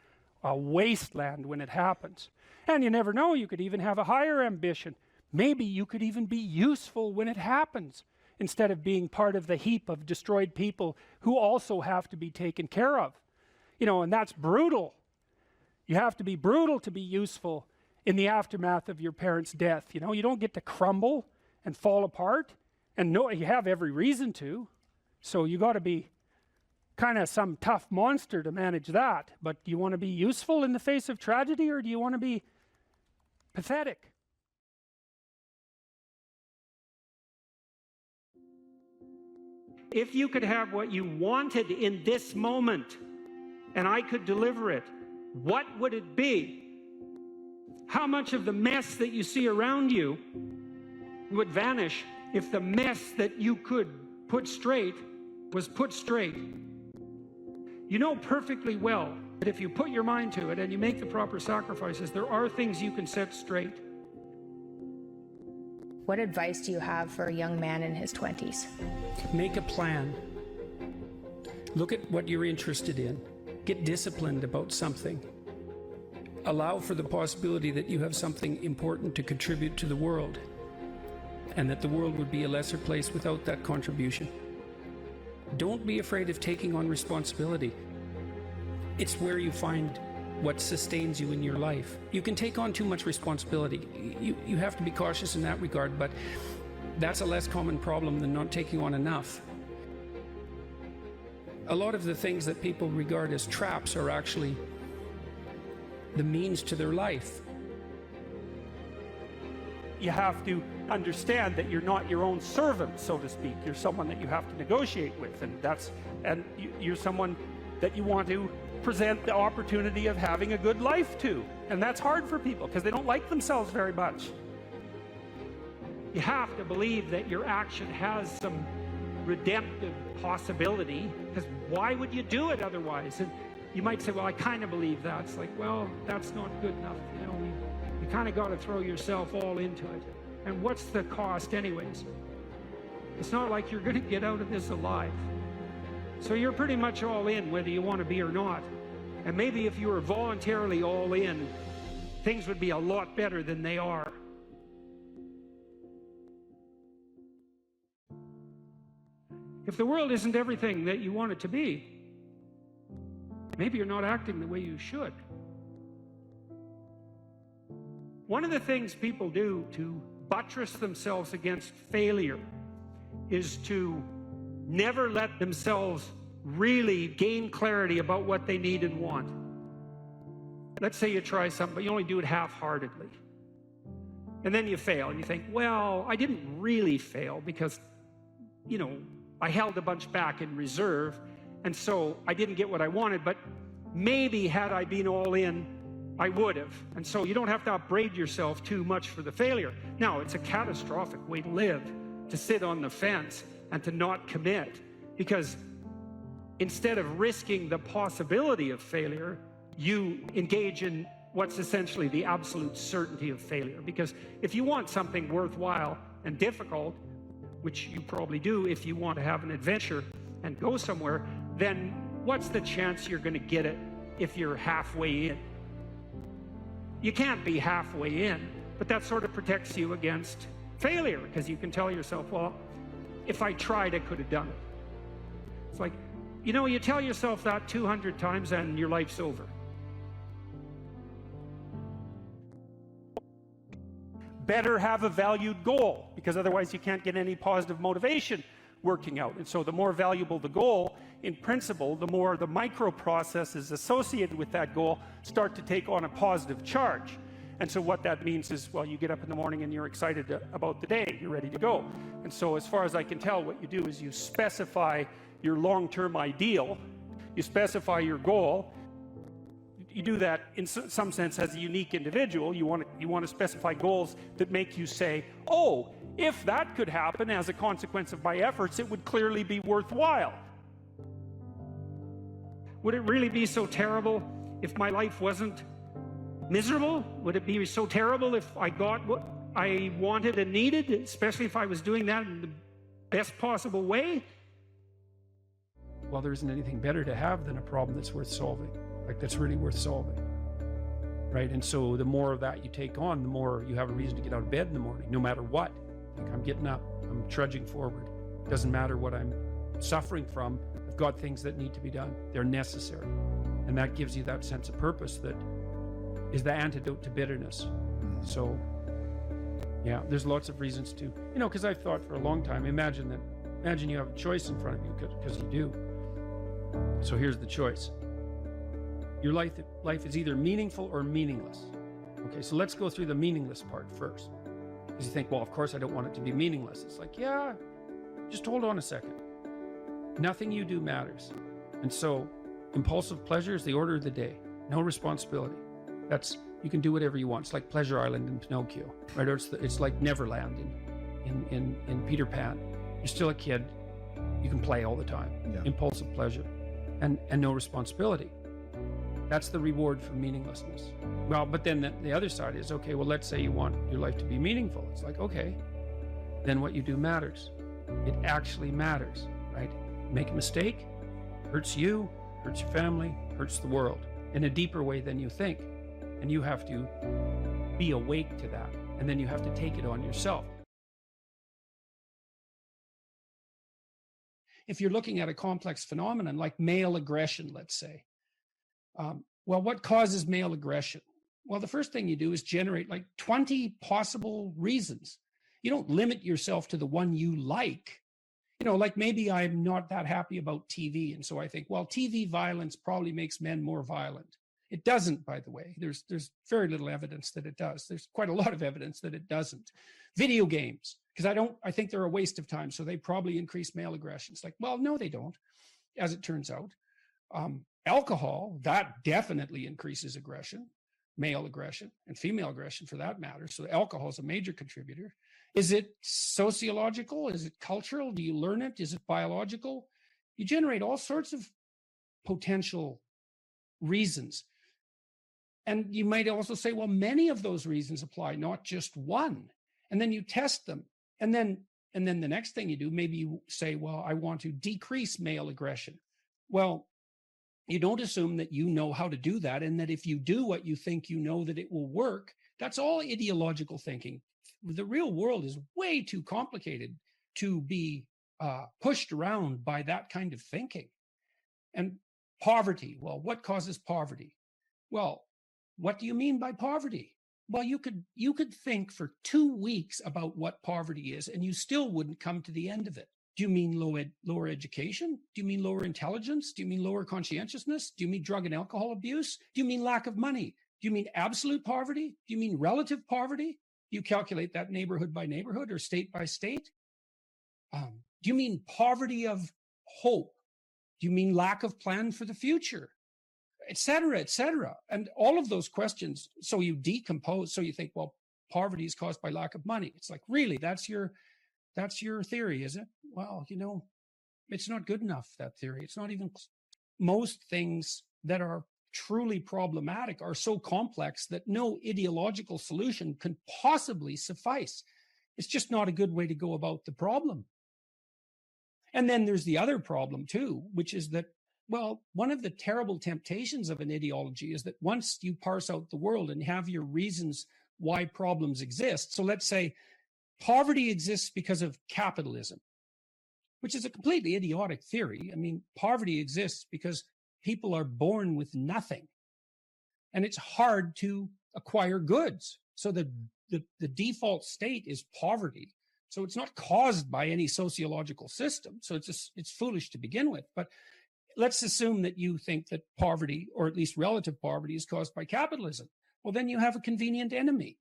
a wasteland when it happens. And you never know, you could even have a higher ambition. Maybe you could even be useful when it happens, instead of being part of the heap of destroyed people who also have to be taken care of. You know, and that's brutal. You have to be brutal to be useful in the aftermath of your parents' death. You know, you don't get to crumble and fall apart, and no, you have every reason to. So you got to be kind of some tough monster to manage that. But do you want to be useful in the face of tragedy, or do you want to be pathetic? If you could have what you wanted in this moment, and I could deliver it, what would it be? How much of the mess that you see around you would vanish if the mess that you could put straight was put straight? You know perfectly well that if you put your mind to it and you make the proper sacrifices, there are things you can set straight. What advice do you have for a young man in his 20s? Make a plan. Look at what you're interested in. Get disciplined about something. Allow for the possibility that you have something important to contribute to the world, and that the world would be a lesser place without that contribution. Don't be afraid of taking on responsibility. It's where you find what sustains you in your life. You can take on too much responsibility. You have to be cautious in that regard, but that's a less common problem than not taking on enough. A lot of the things that people regard as traps are actually the means to their life. You have to understand that you're not your own servant, so to speak. You're someone that you have to negotiate with, and you're someone that you want to present the opportunity of having a good life to. And that's hard for people because they don't like themselves very much. You have to believe that your action has some redemptive possibility, because why would you do it otherwise? And you might say, well, I kind of believe that. It's like, well, that's not good enough. You know, you kind of got to throw yourself all into it. And what's the cost anyways? It's not like you're going to get out of this alive. So you're pretty much all in whether you want to be or not. And maybe if you were voluntarily all in, things would be a lot better than they are. If the world isn't everything that you want it to be, maybe you're not acting the way you should. One of the things people do to buttress themselves against failure is to never let themselves really gain clarity about what they need and want. Let's say you try something, but you only do it half-heartedly. And then you fail, and you think, well, I didn't really fail because, you know, I held a bunch back in reserve, and so I didn't get what I wanted, but maybe had I been all in, I would have. And so you don't have to upbraid yourself too much for the failure. Now, it's a catastrophic way to live, to sit on the fence and to not commit, because instead of risking the possibility of failure, you engage in what's essentially the absolute certainty of failure. Because if you want something worthwhile and difficult, which you probably do if you want to have an adventure and go somewhere, then what's the chance you're going to get it if you're halfway in? You can't be halfway in, but that sort of protects you against failure, because you can tell yourself, well, if I tried, I could have done it. It's like, you know, you tell yourself that 200 times and your life's over. Better have a valued goal, because otherwise you can't get any positive motivation working out. And so the more valuable the goal, in principle, the more the micro processes associated with that goal start to take on a positive charge. And so what that means is, well, you get up in the morning and you're excited about the day, you're ready to go. And so as far as I can tell, what you do is you specify your long-term ideal, you specify your goal. You do that in some sense as a unique individual. You want to specify goals that make you say, oh, if that could happen as a consequence of my efforts, it would clearly be worthwhile. Would it really be so terrible if my life wasn't miserable? Would it be so terrible if I got what I wanted and needed, especially if I was doing that in the best possible way? Well, there isn't anything better to have than a problem that's worth solving. Like, that's really worth solving, right? And so the more of that you take on, the more you have a reason to get out of bed in the morning, no matter what. Like, I'm getting up, I'm trudging forward. Doesn't matter what I'm suffering from. I've got things that need to be done. They're necessary. And that gives you that sense of purpose that is the antidote to bitterness. So, yeah, there's lots of reasons to, you know, because I've thought for a long time, imagine you have a choice in front of you, because you do. So here's the choice. Your life is either meaningful or meaningless. Okay, so let's go through the meaningless part first. Because you think, well, of course I don't want it to be meaningless. It's like, yeah, just hold on a second. Nothing you do matters. And so impulsive pleasure is the order of the day. No responsibility. You can do whatever you want. It's like Pleasure Island in Pinocchio, right? Or it's like Neverland in Peter Pan. You're still a kid. You can play all the time. Yeah. Impulsive pleasure and no responsibility. That's the reward for meaninglessness. Well, but then the other side is, okay, well, let's say you want your life to be meaningful. It's like, okay, then what you do matters. It actually matters, right? Make a mistake, hurts you, hurts your family, hurts the world in a deeper way than you think. And you have to be awake to that. And then you have to take it on yourself. If you're looking at a complex phenomenon like male aggression, let's say, well, what causes male aggression? Well, the first thing you do is generate like 20 possible reasons. You don't limit yourself to the one you like. You know, like maybe I'm not that happy about TV. And so I think, well, TV violence probably makes men more violent. It doesn't, by the way. There's very little evidence that it does. There's quite a lot of evidence that it doesn't. Video games, because I think they're a waste of time. So they probably increase male aggression. It's like, well, no, they don't, as it turns out. Alcohol, that definitely increases aggression, male aggression and female aggression for that matter. So alcohol is a major contributor. Is it sociological? Is it cultural? Do you learn it? Is it biological? You generate all sorts of potential reasons. And you might also say, well, many of those reasons apply, not just one. And then you test them. And then the next thing you do, maybe you say, well, I want to decrease male aggression. Well, you don't assume that you know how to do that, and that if you do what you think you know, that it will work. That's all ideological thinking. The real world is way too complicated to be pushed around by that kind of thinking. And poverty, well, what causes poverty? Well, what do you mean by poverty? Well, you could think for 2 weeks about what poverty is, and you still wouldn't come to the end of it. Do you mean lower education? Do you mean lower intelligence? Do you mean lower conscientiousness? Do you mean drug and alcohol abuse? Do you mean lack of money? Do you mean absolute poverty? Do you mean relative poverty? Do you calculate that neighborhood by neighborhood or state by state? Do you mean poverty of hope? Do you mean lack of plan for the future? Et cetera, et cetera. And all of those questions, so you decompose, so you think, well, poverty is caused by lack of money. It's like, really, that's your theory, is it? Well, it's not good enough, that theory. It's not even. Most things that are truly problematic are so complex that no ideological solution can possibly suffice. It's just not a good way to go about the problem. And then there's the other problem too, which is that, well, one of the terrible temptations of an ideology is that once you parse out the world and have your reasons why problems exist. So let's say poverty exists because of capitalism, which is a completely idiotic theory. I mean, poverty exists because people are born with nothing, and it's hard to acquire goods. So the default state is poverty. So it's not caused by any sociological system. So it's foolish to begin with. But let's assume that you think that poverty, or at least relative poverty, is caused by capitalism. Well, then you have a convenient enemy.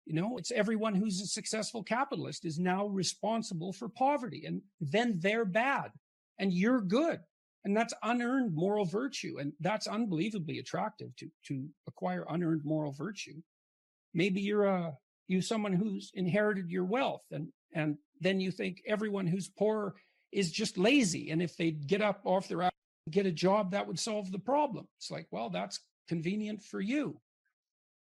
It's everyone who's a successful capitalist is now responsible for poverty, and then they're bad and you're good. And that's unearned moral virtue. And that's unbelievably attractive to acquire unearned moral virtue. Maybe you're someone who's inherited your wealth, and then you think everyone who's poor is just lazy. And if they get up off their ass and get a job, that would solve the problem. It's like, well, that's convenient for you.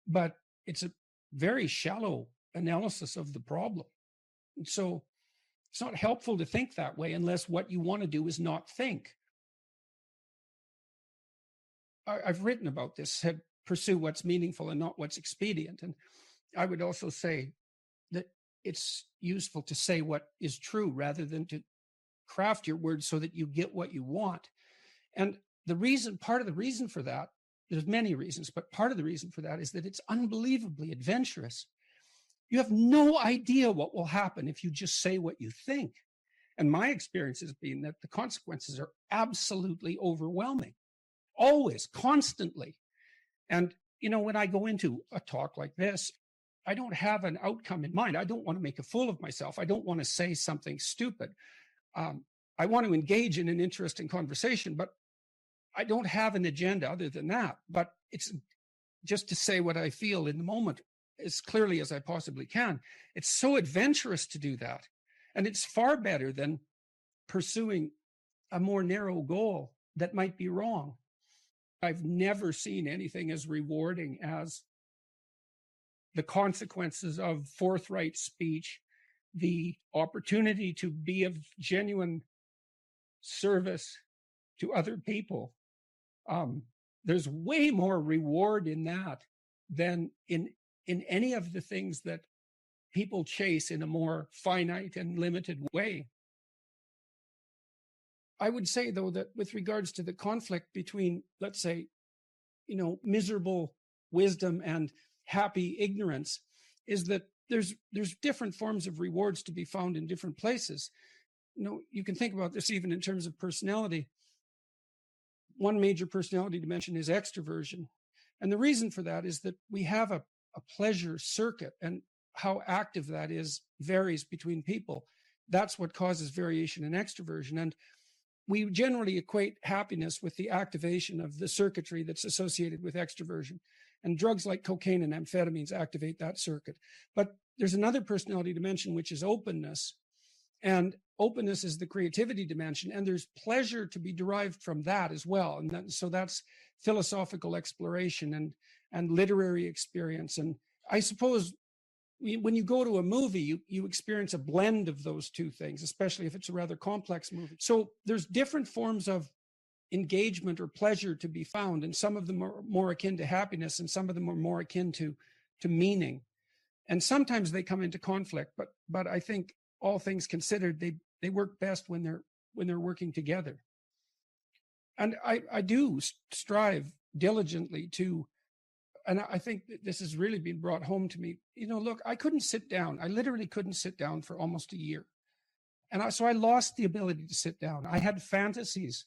But it's a very shallow analysis of the problem. And so it's not helpful to think that way unless what you want to do is not think. I've written about this, said pursue what's meaningful and not what's expedient. And I would also say that it's useful to say what is true rather than to craft your words so that you get what you want. And part of the reason for that, there's many reasons, but part of the reason for that is that it's unbelievably adventurous. You have no idea what will happen if you just say what you think. And my experience has been that the consequences are absolutely overwhelming. Always, constantly. And, when I go into a talk like this, I don't have an outcome in mind. I don't want to make a fool of myself. I don't want to say something stupid. I want to engage in an interesting conversation, but I don't have an agenda other than that. But it's just to say what I feel in the moment as clearly as I possibly can. It's so adventurous to do that. And it's far better than pursuing a more narrow goal that might be wrong. I've never seen anything as rewarding as the consequences of forthright speech, the opportunity to be of genuine service to other people. There's way more reward in that than in any of the things that people chase in a more finite and limited way. I would say, though, that with regards to the conflict between, let's say, miserable wisdom and happy ignorance, is that there's different forms of rewards to be found in different places. You can think about this even in terms of personality. One major personality dimension is extroversion. And the reason for that is that we have a pleasure circuit, and how active that is varies between people. That's what causes variation in extroversion. And we generally equate happiness with the activation of the circuitry that's associated with extroversion. And drugs like cocaine and amphetamines activate that circuit. But there's another personality dimension, which is openness. And openness is the creativity dimension, and there's pleasure to be derived from that as well. And so that's philosophical exploration and literary experience. And I suppose when you go to a movie, you experience a blend of those two things, especially if it's a rather complex movie. So there's different forms of engagement or pleasure to be found, and some of them are more akin to happiness, and some of them are more akin to meaning. And sometimes they come into conflict, but I think all things considered, they work best when they're working together. And I do strive diligently to, and I think that this has really been brought home to me. Look, I couldn't sit down. I literally couldn't sit down for almost a year. And so I lost the ability to sit down. I had fantasies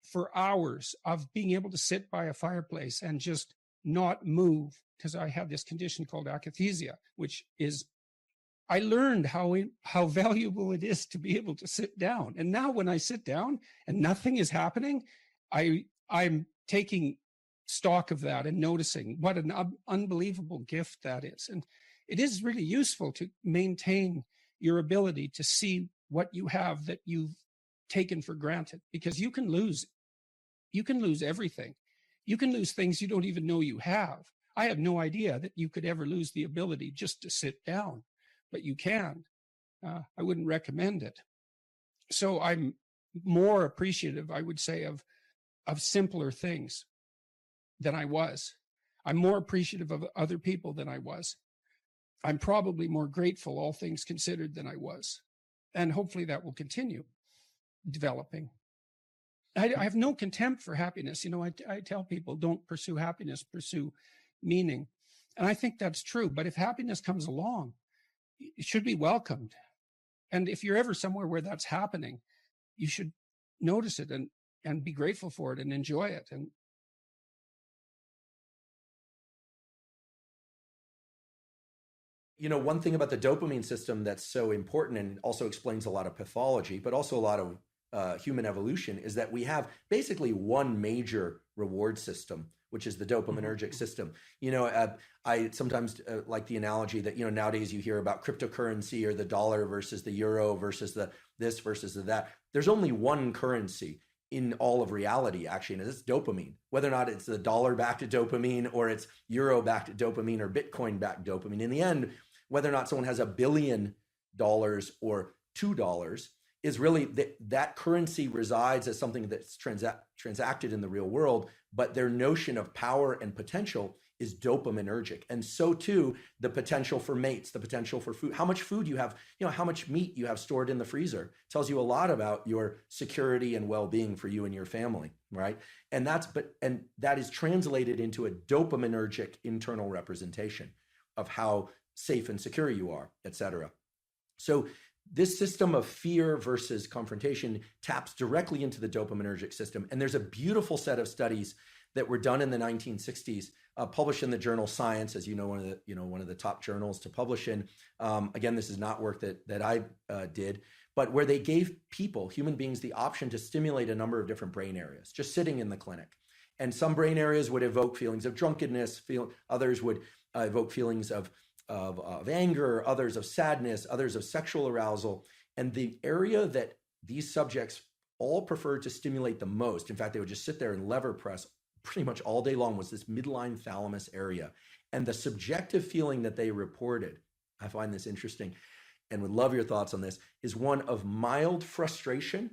for hours of being able to sit by a fireplace and just not move, because I have this condition called akathisia, which is, I learned how valuable it is to be able to sit down. And now when I sit down and nothing is happening, I'm taking stock of that and noticing what an unbelievable gift that is. And it is really useful to maintain your ability to see what you have that you've taken for granted, because you can lose everything. You can lose things you don't even know you have. I had no idea that you could ever lose the ability just to sit down, but you can. I wouldn't recommend it. So I'm more appreciative, I would say, of simpler things than I was. I'm more appreciative of other people than I was. I'm probably more grateful, all things considered, than I was. And hopefully that will continue developing. I have no contempt for happiness. I tell people, don't pursue happiness, pursue meaning. And I think that's true. But if happiness comes along, it should be welcomed. And if you're ever somewhere where that's happening, you should notice it and be grateful for it and enjoy it. And one thing about the dopamine system that's so important and also explains a lot of pathology, but also a lot of human evolution, is that we have basically one major reward system, which is the dopaminergic system. I sometimes like the analogy that, nowadays you hear about cryptocurrency or the dollar versus the euro versus the this versus the that. There's only one currency in all of reality, actually, and it's dopamine. Whether or not it's the dollar-backed dopamine or it's euro-backed dopamine or Bitcoin-backed dopamine, in the end, whether or not someone has $1 billion or $2 is really that currency resides as something that's transacted in the real world, but their notion of power and potential is dopaminergic. And so too, the potential for mates, the potential for food, how much food you have, how much meat you have stored in the freezer tells you a lot about your security and well-being for you and your family, right? And that is translated into a dopaminergic internal representation of how safe and secure you are, et cetera. So this system of fear versus confrontation taps directly into the dopaminergic system. And there's a beautiful set of studies that were done in the 1960s, published in the journal Science, as one of the top journals to publish in. Again, this is not work that I did, but where they gave people, human beings, the option to stimulate a number of different brain areas, just sitting in the clinic. And some brain areas would evoke feelings of drunkenness, others would evoke feelings of anger, others of sadness, others of sexual arousal. And the area that these subjects all preferred to stimulate the most, in fact, they would just sit there and lever press pretty much all day long, was this midline thalamus area. And the subjective feeling that they reported, I find this interesting and would love your thoughts on this, is one of mild frustration,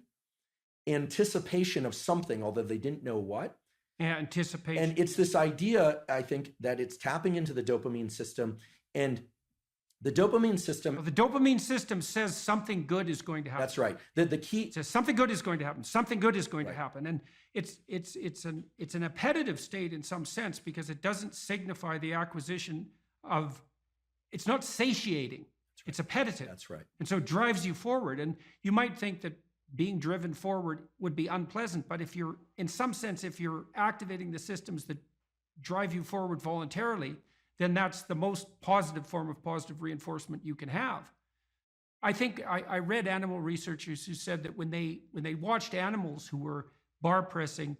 anticipation of something, although they didn't know what. Anticipation. And it's this idea, I think, that it's tapping into the dopamine system. And the dopamine system... Well, the dopamine system says something good is going to happen. That's right. The key... It says something good is going to happen. Something good is going to happen. And it's an appetitive state in some sense, because it doesn't signify the acquisition of... It's not satiating. Right. It's appetitive. That's right. And so it drives you forward. And you might think that being driven forward would be unpleasant, but if you're, in some sense, if you're activating the systems that drive you forward voluntarily, then that's the most positive form of positive reinforcement you can have. I think I read animal researchers who said that when they watched animals who were bar pressing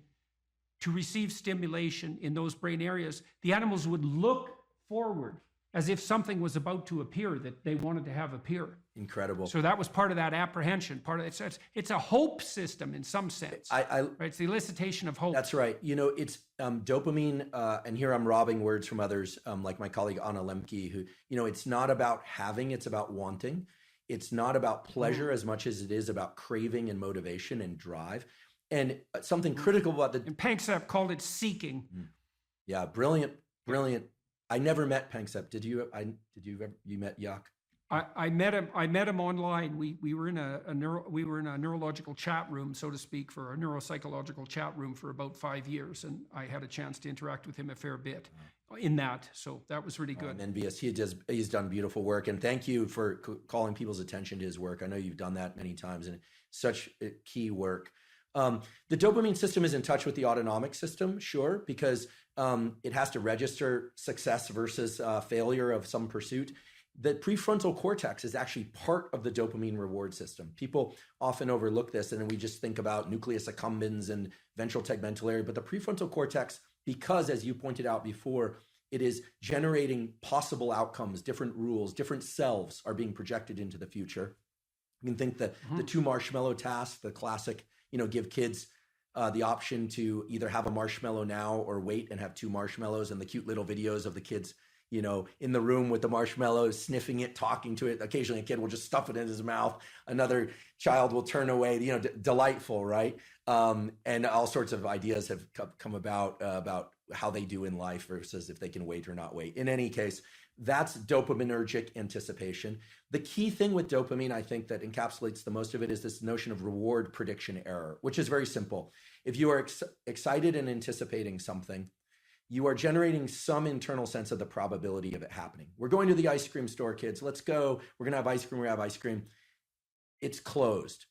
to receive stimulation in those brain areas, the animals would look forward as if something was about to appear that they wanted to have appear. Incredible. So that was part of that apprehension. Part of it's a hope system in some sense. Right? It's the elicitation of hope. That's right. You know, it's dopamine, and here I'm robbing words from others, like my colleague Anna Lemke, who, you know, it's not about having, it's about wanting. It's not about pleasure as much as it is about craving and motivation and drive. And something critical about and Panksepp called it seeking. Yeah, brilliant. I never met Panksepp. Did you? You met Yuck? I met him online. We were in a neurological chat room, so to speak, for a neuropsychological chat room for about 5 years, and I had a chance to interact with him a fair bit in that. So that was really good. And NBS, he's done beautiful work, and thank you for calling people's attention to his work. I know you've done that many times, and such key work. The dopamine system is in touch with the autonomic system, sure, because it has to register success versus failure of some pursuit. The prefrontal cortex is actually part of the dopamine reward system. People often overlook this, and we just think about nucleus accumbens and ventral tegmental area. But the prefrontal cortex, because as you pointed out before, it is generating possible outcomes, different rules, different selves are being projected into the future. You can think that the 2 marshmallow task, the classic, you know, give kids the option to either have a marshmallow now or wait and have 2 marshmallows, and the cute little videos of the kids, you know, in the room with the marshmallows, sniffing it, talking to it. Occasionally a kid will just stuff it in his mouth. Another child will turn away, you know, delightful, right? And all sorts of ideas have come about how they do in life versus if they can wait or not wait. In any case, that's dopaminergic anticipation. The key thing with dopamine, I think, that encapsulates the most of it is this notion of reward prediction error, which is very simple. If you are excited and anticipating something, you are generating some internal sense of the probability of it happening. We're going to the ice cream store, kids. Let's go. We're going to have ice cream. We have ice cream. It's closed.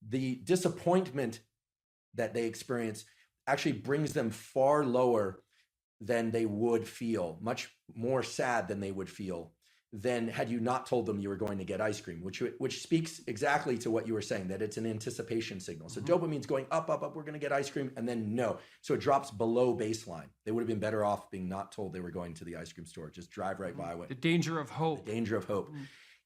The disappointment that they experience actually brings them far lower than they would feel, much more sad than they would feel than had you not told them you were going to get ice cream, which speaks exactly to what you were saying, that it's an anticipation signal. So dopamine's going up, we're going to get ice cream, and then no. So it drops below baseline. They would have been better off being not told they were going to the ice cream store. Just drive right by it. The danger of hope. The danger of hope.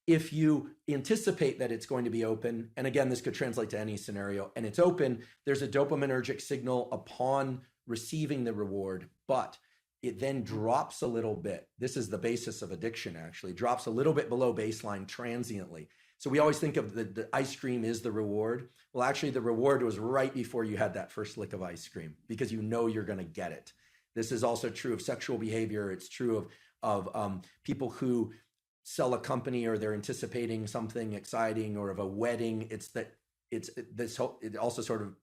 If you anticipate that it's going to be open, and again, this could translate to any scenario, and it's open, there's a dopaminergic signal upon receiving the reward, but it then drops a little bit. This is the basis of addiction, actually. Drops a little bit below baseline transiently. So we always think of the ice cream is the reward. Well, actually, the reward was right before you had that first lick of ice cream because you know you're going to get it. This is also true of sexual behavior. It's true of people who sell a company or they're anticipating something exciting, or of a wedding. It also sort of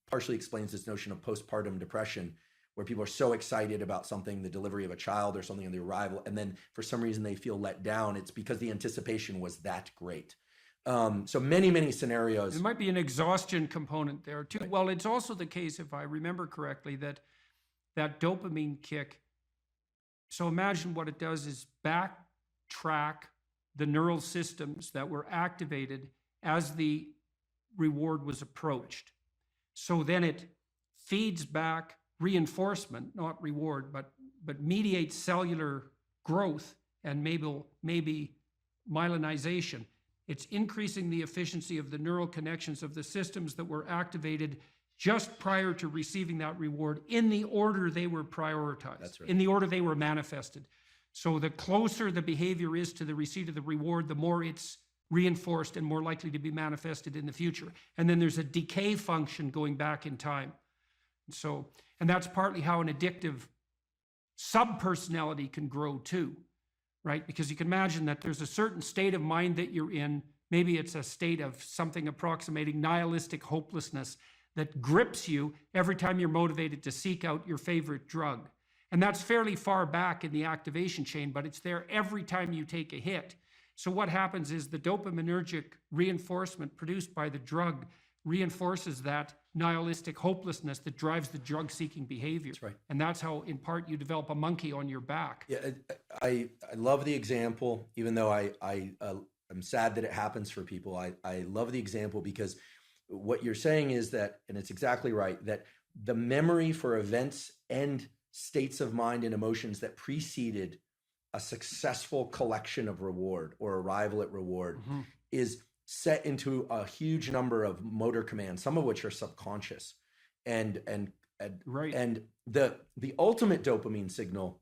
partially explains this notion of postpartum depression, where people are so excited about something, the delivery of a child or something, and the arrival, and then for some reason they feel let down. It's because the anticipation was that great. So many scenarios. There might be an exhaustion component there too. Right. Well, it's also the case, if I remember correctly, that dopamine kick. So imagine what it does is backtrack the neural systems that were activated as the reward was approached. So then it feeds back reinforcement, not reward, but mediates cellular growth and maybe myelinization. It's increasing the efficiency of the neural connections of the systems that were activated just prior to receiving that reward in the order they were prioritized. That's right. In the order they were manifested. So the closer the behavior is to the receipt of the reward, the more it's reinforced and more likely to be manifested in the future. And then there's a decay function going back in time. And that's partly how an addictive subpersonality can grow too, right? Because you can imagine that there's a certain state of mind that you're in. Maybe it's a state of something approximating nihilistic hopelessness that grips you every time you're motivated to seek out your favorite drug. And that's fairly far back in the activation chain, but it's there every time you take a hit. So what happens is the dopaminergic reinforcement produced by the drug reinforces that nihilistic hopelessness that drives the drug-seeking behavior. That's right. And that's how, in part, you develop a monkey on your back. Yeah, I love the example, even though I'm sad that it happens for people. I love the example because what you're saying is that, and it's exactly right, that the memory for events and states of mind and emotions that preceded a successful collection of reward or arrival at reward is set into a huge number of motor commands, some of which are subconscious. And the ultimate dopamine signal,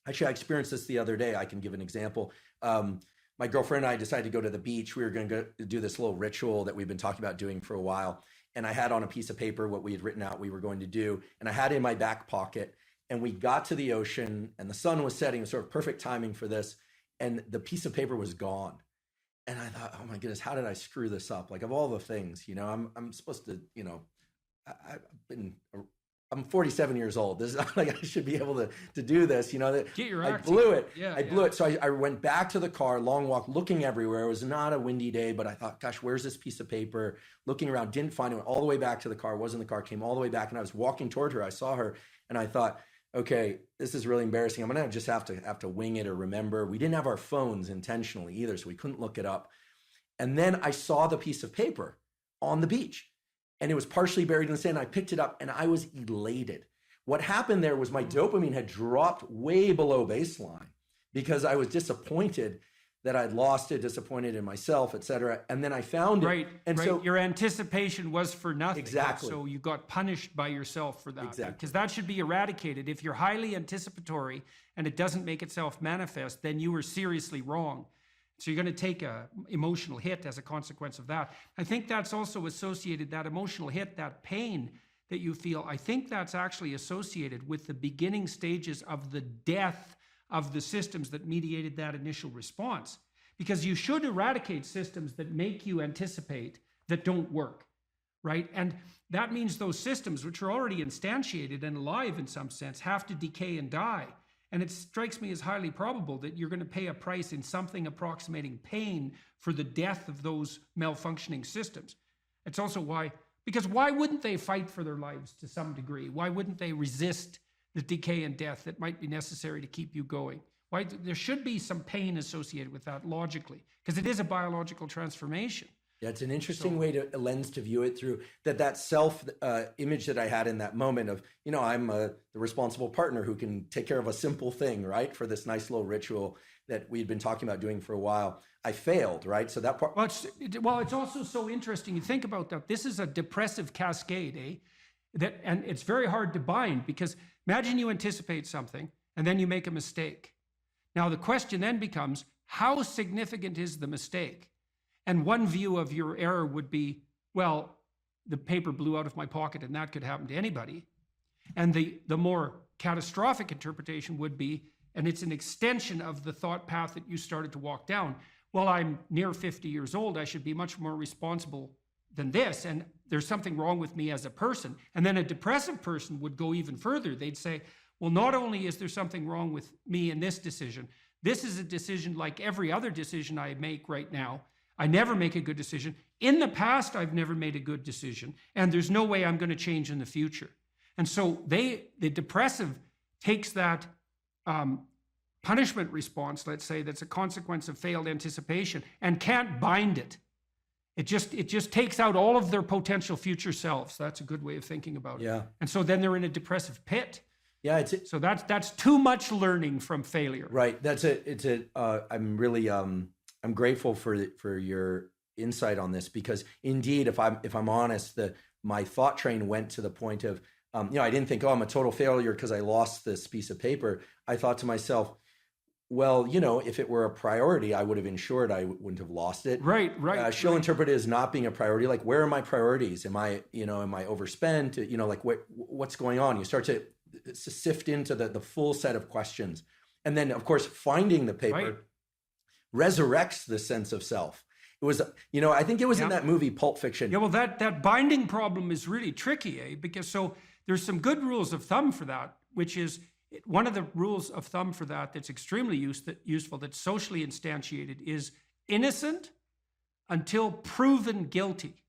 actually, I experienced this the other day. I can give an example. My girlfriend and I decided to go to the beach. We were going to go do this little ritual that we've been talking about doing for a while. And I had on a piece of paper what we had written out we were going to do. And I had it in my back pocket. And we got to the ocean and the sun was setting. It was sort of perfect timing for this. And the piece of paper was gone. And I thought, oh my goodness, how did I screw this up? Like, of all the things, you know, I'm supposed to, you know, I'm 47 years old. This is like, I should be able to do this, you know, that I blew it. I blew it. So I went back to the car, long walk, looking everywhere. It was not a windy day, but I thought, gosh, where's this piece of paper? Looking around, didn't find it. Went all the way back to the car, wasn't in the car, came all the way back. And I was walking toward her. I saw her and I thought, okay, this is really embarrassing. I'm going to just have to wing it or remember. We didn't have our phones intentionally either, so we couldn't look it up. And then I saw the piece of paper on the beach and it was partially buried in the sand. I picked it up and I was elated. What happened there was my dopamine had dropped way below baseline because I was disappointed that I'd lost it, disappointed in myself, et cetera. And then I found it. And so your anticipation was for nothing. Exactly. So you got punished by yourself for that. Exactly. Because that should be eradicated. If you're highly anticipatory and it doesn't make itself manifest, then you were seriously wrong. So you're going to take a emotional hit as a consequence of that. I think that's also associated, that emotional hit, that pain that you feel, I think that's actually associated with the beginning stages of the death of the systems that mediated that initial response. Because you should eradicate systems that make you anticipate that don't work, right? And that means those systems, which are already instantiated and alive in some sense, have to decay and die. And it strikes me as highly probable that you're going to pay a price in something approximating pain for the death of those malfunctioning systems. It's also why, because why wouldn't they fight for their lives to some degree? Why wouldn't they resist the decay and death that might be necessary to keep you going? Why? There should be some pain associated with that logically, because it is a biological transformation. Yeah, it's an interesting a lens to view it through, that self image that I had in that moment of, you know, I'm the responsible partner who can take care of a simple thing, right? For this nice little ritual that we'd been talking about doing for a while. I failed, right? So that part. Well, it's also so interesting. You think about that. This is a depressive cascade, and it's very hard to bind, because imagine you anticipate something and then you make a mistake. Now, the question then becomes, how significant is the mistake? And one view of your error would be, well, the paper blew out of my pocket and that could happen to anybody. And the more catastrophic interpretation would be, and it's an extension of the thought path that you started to walk down, well, I'm near 50 years old, I should be much more responsible than this, and there's something wrong with me as a person. And then a depressive person would go even further. They'd say, well, not only is there something wrong with me in this decision, this is a decision like every other decision I make right now. I never make a good decision. In the past, I've never made a good decision, and there's no way I'm going to change in the future. And so the depressive takes that punishment response, let's say, that's a consequence of failed anticipation, and can't bind it. It just takes out all of their potential future selves. That's a good way of thinking about it. Yeah. And so then they're in a depressive pit. Yeah, so that's too much learning from failure. Right. I'm really I'm grateful for your insight on this, because indeed, if I'm honest, my thought train went to the point of, I didn't think, I'm a total failure because I lost this piece of paper. I thought to myself, well, if it were a priority, I would have ensured I wouldn't have lost it. Right. She'll interpret it as not being a priority. Like, where are my priorities? Am I overspent? Like what's going on? You start to sift into the full set of questions. And then, of course, finding the paper resurrects the sense of self. It was, I think it was in that movie, Pulp Fiction. Yeah, well, that binding problem is really tricky, because so there's some good rules of thumb for that, which is one of the rules of thumb for that's extremely useful, that's socially instantiated, is innocent until proven guilty.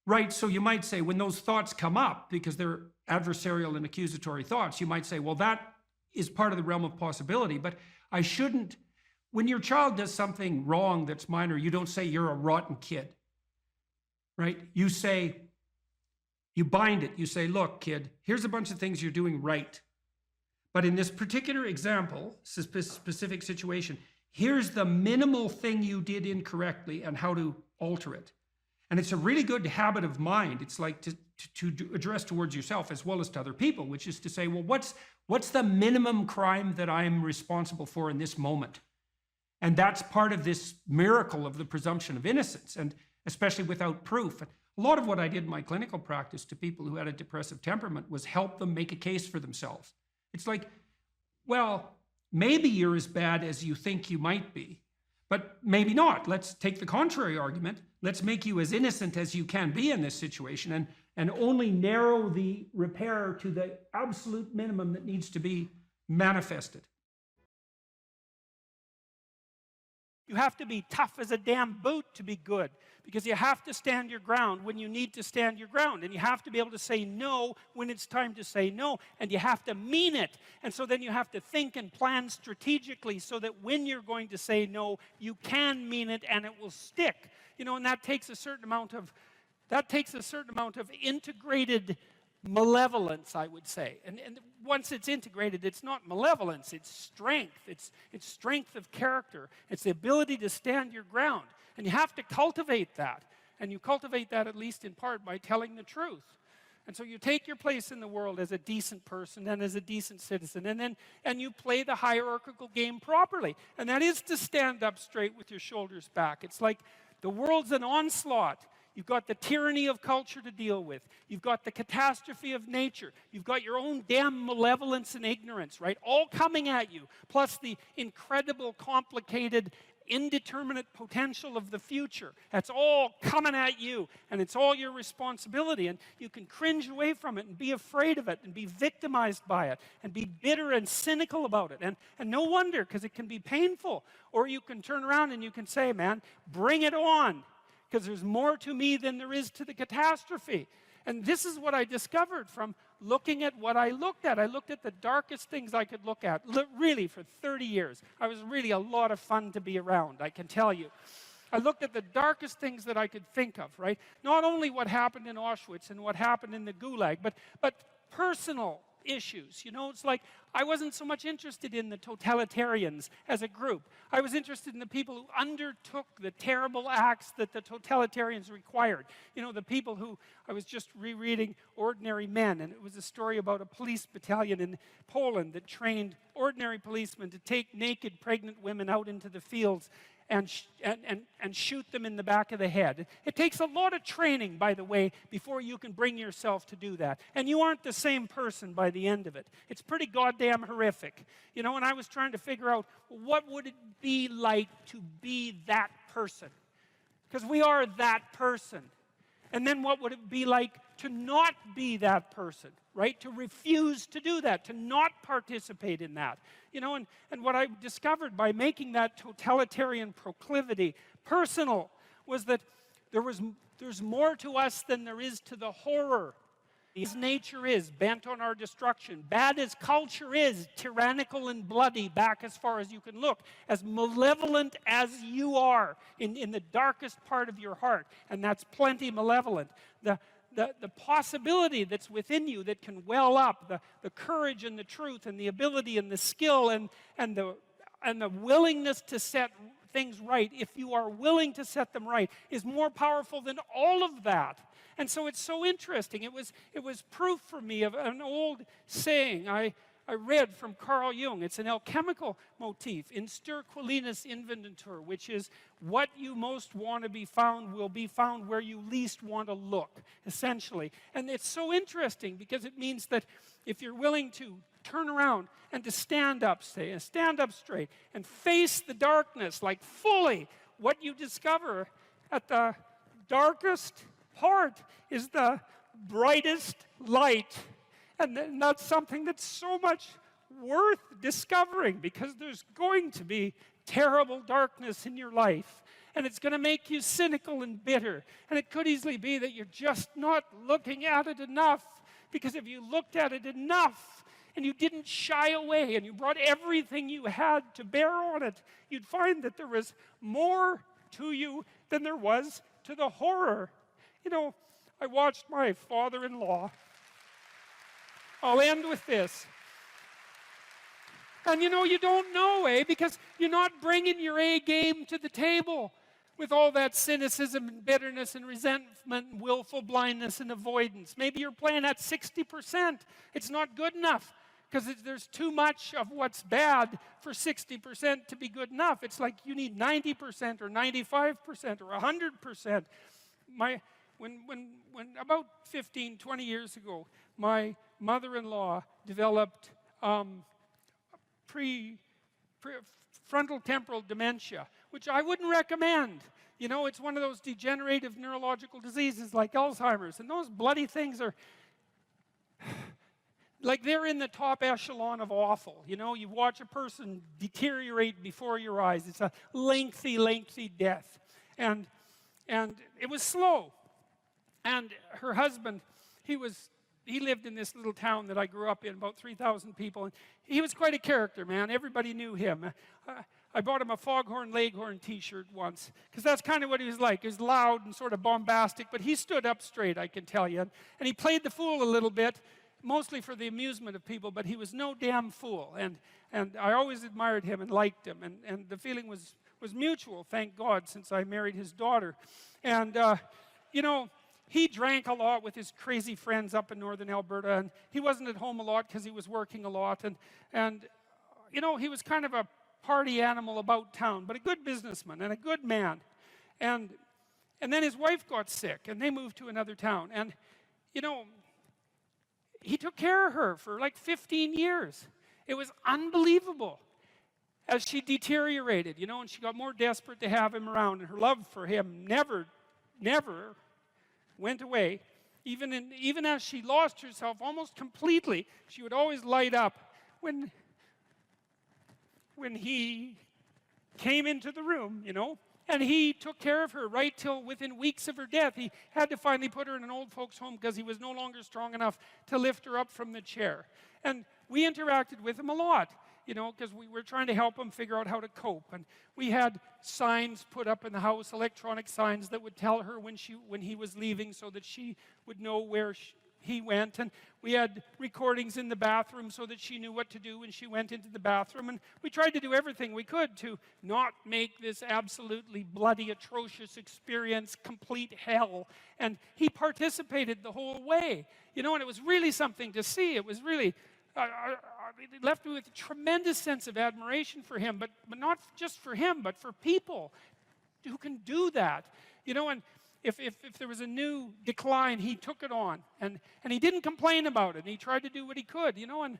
Right, so you might say when those thoughts come up, because they're adversarial and accusatory thoughts, you might say, well, that is part of the realm of possibility, but I shouldn't. When your child does something wrong that's minor, you don't say you're a rotten kid, right? You bind it. You say, look, kid, here's a bunch of things you're doing right, But in this particular example, specific situation, here's the minimal thing you did incorrectly and how to alter it. And it's a really good habit of mind. It's like to address towards yourself as well as to other people, which is to say, well, what's the minimum crime that I'm responsible for in this moment? And that's part of this miracle of the presumption of innocence, and especially without proof. A lot of what I did in my clinical practice to people who had a depressive temperament was help them make a case for themselves. It's like, well, maybe you're as bad as you think you might be, but maybe not. Let's take the contrary argument. Let's make you as innocent as you can be in this situation, and only narrow the repair to the absolute minimum that needs to be manifested. You have to be tough as a damn boot to be good, because you have to stand your ground when you need to stand your ground, and you have to be able to say no when it's time to say no, and you have to mean it. And so then you have to think and plan strategically so that when you're going to say no, you can mean it and it will stick. You know, and that takes a certain amount of integrated malevolence, I would say. And once it's integrated, it's not malevolence, it's strength. It's strength of character. It's the ability to stand your ground. And you have to cultivate that. And you cultivate that, at least in part, by telling the truth. And so you take your place in the world as a decent person and as a decent citizen, and you play the hierarchical game properly. And that is to stand up straight with your shoulders back. It's like the world's an onslaught. You've got the tyranny of culture to deal with. You've got the catastrophe of nature. You've got your own damn malevolence and ignorance, right? All coming at you, plus the incredible, complicated, indeterminate potential of the future. That's all coming at you, and it's all your responsibility. And you can cringe away from it and be afraid of it and be victimized by it and be bitter and cynical about it. And no wonder, because it can be painful. Or you can turn around and you can say, man, bring it on, because there's more to me than there is to the catastrophe. And this is what I discovered from looking at what I looked at. I looked at the darkest things I could look at, really, for 30 years. I was really a lot of fun to be around, I can tell you. I looked at the darkest things that I could think of, right? Not only what happened in Auschwitz and what happened in the Gulag, but personal issues. You know, it's like I wasn't so much interested in the totalitarians as a group. I was interested in the people who undertook the terrible acts that the totalitarians required. You know, the people who, I was just rereading Ordinary Men, and it was a story about a police battalion in Poland that trained ordinary policemen to take naked pregnant women out into the fields and shoot them in the back of the head. It takes a lot of training, by the way, before you can bring yourself to do that. And you aren't the same person by the end of it. It's pretty goddamn horrific. You know, and I was trying to figure out, what would it be like to be that person? Because we are that person. And then what would it be like to not be that person, right? To refuse to do that, to not participate in that. You know, and what I discovered by making that totalitarian proclivity personal was that there's more to us than there is to the horror. As nature is, bent on our destruction, bad as culture is, tyrannical and bloody, back as far as you can look, as malevolent as you are in the darkest part of your heart, and that's plenty malevolent, the possibility that's within you that can well up, the courage and the truth and the ability and the skill and the willingness to set things right, if you are willing to set them right, is more powerful than all of that. And so it's so interesting. It was proof for me of an old saying I read from Carl Jung. It's an alchemical motif, in stir qualinus inventur, which is what you most want to be found will be found where you least want to look, essentially. And it's so interesting because it means that if you're willing to turn around and to stand up straight and face the darkness like fully, what you discover at the darkest part is the brightest light. And that's something that's so much worth discovering, because there's going to be terrible darkness in your life. And it's going to make you cynical and bitter. And it could easily be that you're just not looking at it enough. Because if you looked at it enough and you didn't shy away and you brought everything you had to bear on it, you'd find that there was more to you than there was to the horror. You know, I watched my father-in-law. I'll end with this. And you know, you don't know, because you're not bringing your A game to the table with all that cynicism and bitterness and resentment and willful blindness and avoidance. Maybe you're playing at 60%. It's not good enough because there's too much of what's bad for 60% to be good enough. It's like you need 90% or 95% or 100%. When about 15, 20 years ago, my mother-in-law developed frontal temporal dementia, which I wouldn't recommend. You know, it's one of those degenerative neurological diseases like Alzheimer's, and those bloody things are like they're in the top echelon of awful. You know, you watch a person deteriorate before your eyes. It's a lengthy, lengthy death. And it was slow. And her husband, he lived in this little town that I grew up in, about 3,000 people. And he was quite a character, man. Everybody knew him. I bought him a Foghorn Leghorn t-shirt once, because that's kind of what he was like. He was loud and sort of bombastic, but he stood up straight, I can tell you. And he played the fool a little bit, mostly for the amusement of people, but he was no damn fool. And I always admired him and liked him. And the feeling was mutual, thank God, since I married his daughter. And, you know, he drank a lot with his crazy friends up in northern Alberta, and he wasn't at home a lot because he was working a lot. And you know, he was kind of a party animal about town, but a good businessman and a good man. And then his wife got sick, and they moved to another town. And, you know, he took care of her for like 15 years. It was unbelievable as she deteriorated, you know, and she got more desperate to have him around, and her love for him never went away. Even as she lost herself almost completely, she would always light up when he came into the room, you know. And he took care of her right till within weeks of her death. He had to finally put her in an old folks' home because he was no longer strong enough to lift her up from the chair. And we interacted with him a lot, you know, because we were trying to help him figure out how to cope. And we had signs put up in the house, electronic signs that would tell her when he was leaving, so that she would know where he went. And we had recordings in the bathroom so that she knew what to do when she went into the bathroom. And we tried to do everything we could to not make this absolutely bloody, atrocious experience complete hell. And he participated the whole way, you know, and it was really something to see. It was really it left me with a tremendous sense of admiration for him, but not just for him, but for people who can do that, you know. And if there was a new decline, he took it on, and he didn't complain about it. And he tried to do what he could, you know. And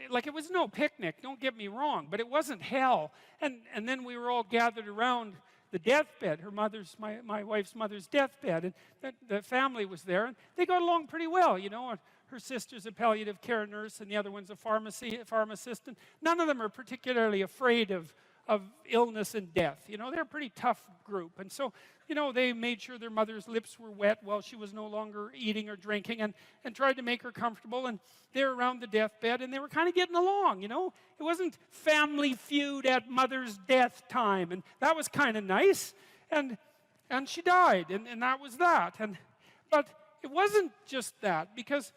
like, it was no picnic, don't get me wrong, but it wasn't hell. And then we were all gathered around the deathbed, my wife's mother's deathbed, and the family was there, and they got along pretty well, you know. Her sister's a palliative care nurse, and the other one's a pharmacist, and none of them are particularly afraid of illness and death. You know, they're a pretty tough group. And so, you know, they made sure their mother's lips were wet while she was no longer eating or drinking, and tried to make her comfortable. And they're around the deathbed, and they were kind of getting along, you know. It wasn't Family Feud at mother's death time, and that was kind of nice. And she died, and that was that. But it wasn't just that, because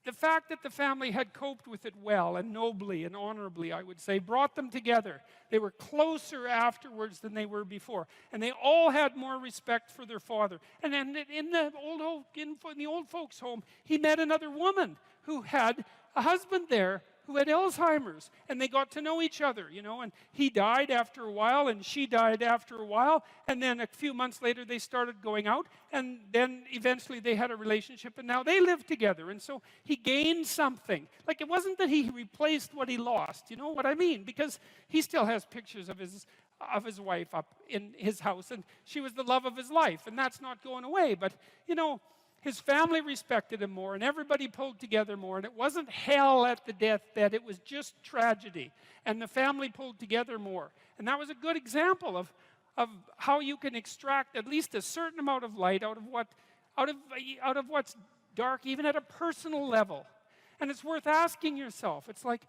the fact that the family had coped with it well and nobly and honorably, I would say, brought them together. They were closer afterwards than they were before. And they all had more respect for their father. And then in the old folks' home, he met another woman who had a husband there who had Alzheimer's. And they got to know each other, you know. And he died after a while, and she died after a while. And then a few months later, they started going out. And then eventually they had a relationship, and now they live together. And so he gained something. Like, it wasn't that he replaced what he lost, you know what I mean? Because he still has pictures of his wife up in his house, and she was the love of his life, and that's not going away. But, you know, his family respected him more, and everybody pulled together more, and it wasn't hell at the deathbed, it was just tragedy, and the family pulled together more. And that was a good example of how you can extract at least a certain amount of light out of what's dark, even at a personal level. And it's worth asking yourself. It's like,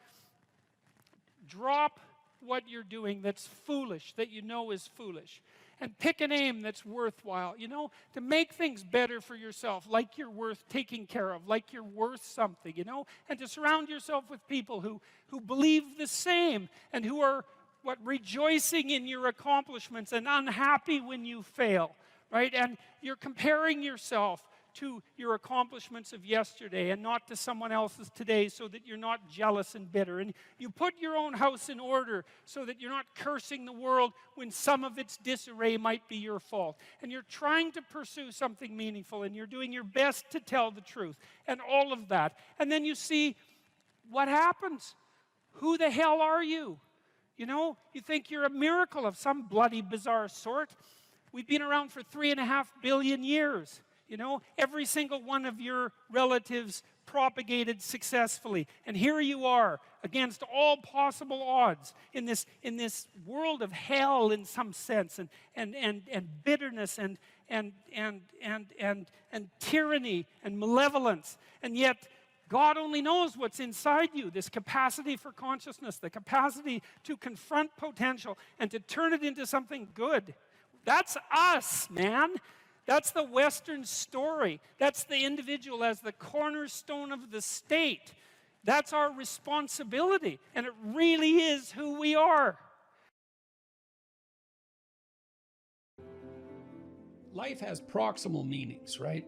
drop what you're doing that's foolish, that you know is foolish, and pick an aim that's worthwhile, you know, to make things better for yourself, like you're worth taking care of, like you're worth something, you know, and to surround yourself with people who believe the same and who are rejoicing in your accomplishments and unhappy when you fail, right? And you're comparing yourself to your accomplishments of yesterday and not to someone else's today, so that you're not jealous and bitter. And you put your own house in order so that you're not cursing the world when some of its disarray might be your fault. And you're trying to pursue something meaningful, and you're doing your best to tell the truth and all of that. And then you see what happens. Who the hell are you? You know, you think you're a miracle of some bloody bizarre sort. We've been around for 3.5 billion years. You know, every single one of your relatives propagated successfully. And here you are, against all possible odds, in this world of hell in some sense, and bitterness and tyranny and malevolence. And yet, God only knows what's inside you, this capacity for consciousness, the capacity to confront potential and to turn it into something good. That's us, man. That's the Western story. That's the individual as the cornerstone of the state. That's our responsibility, and it really is who we are. Life has proximal meanings, right?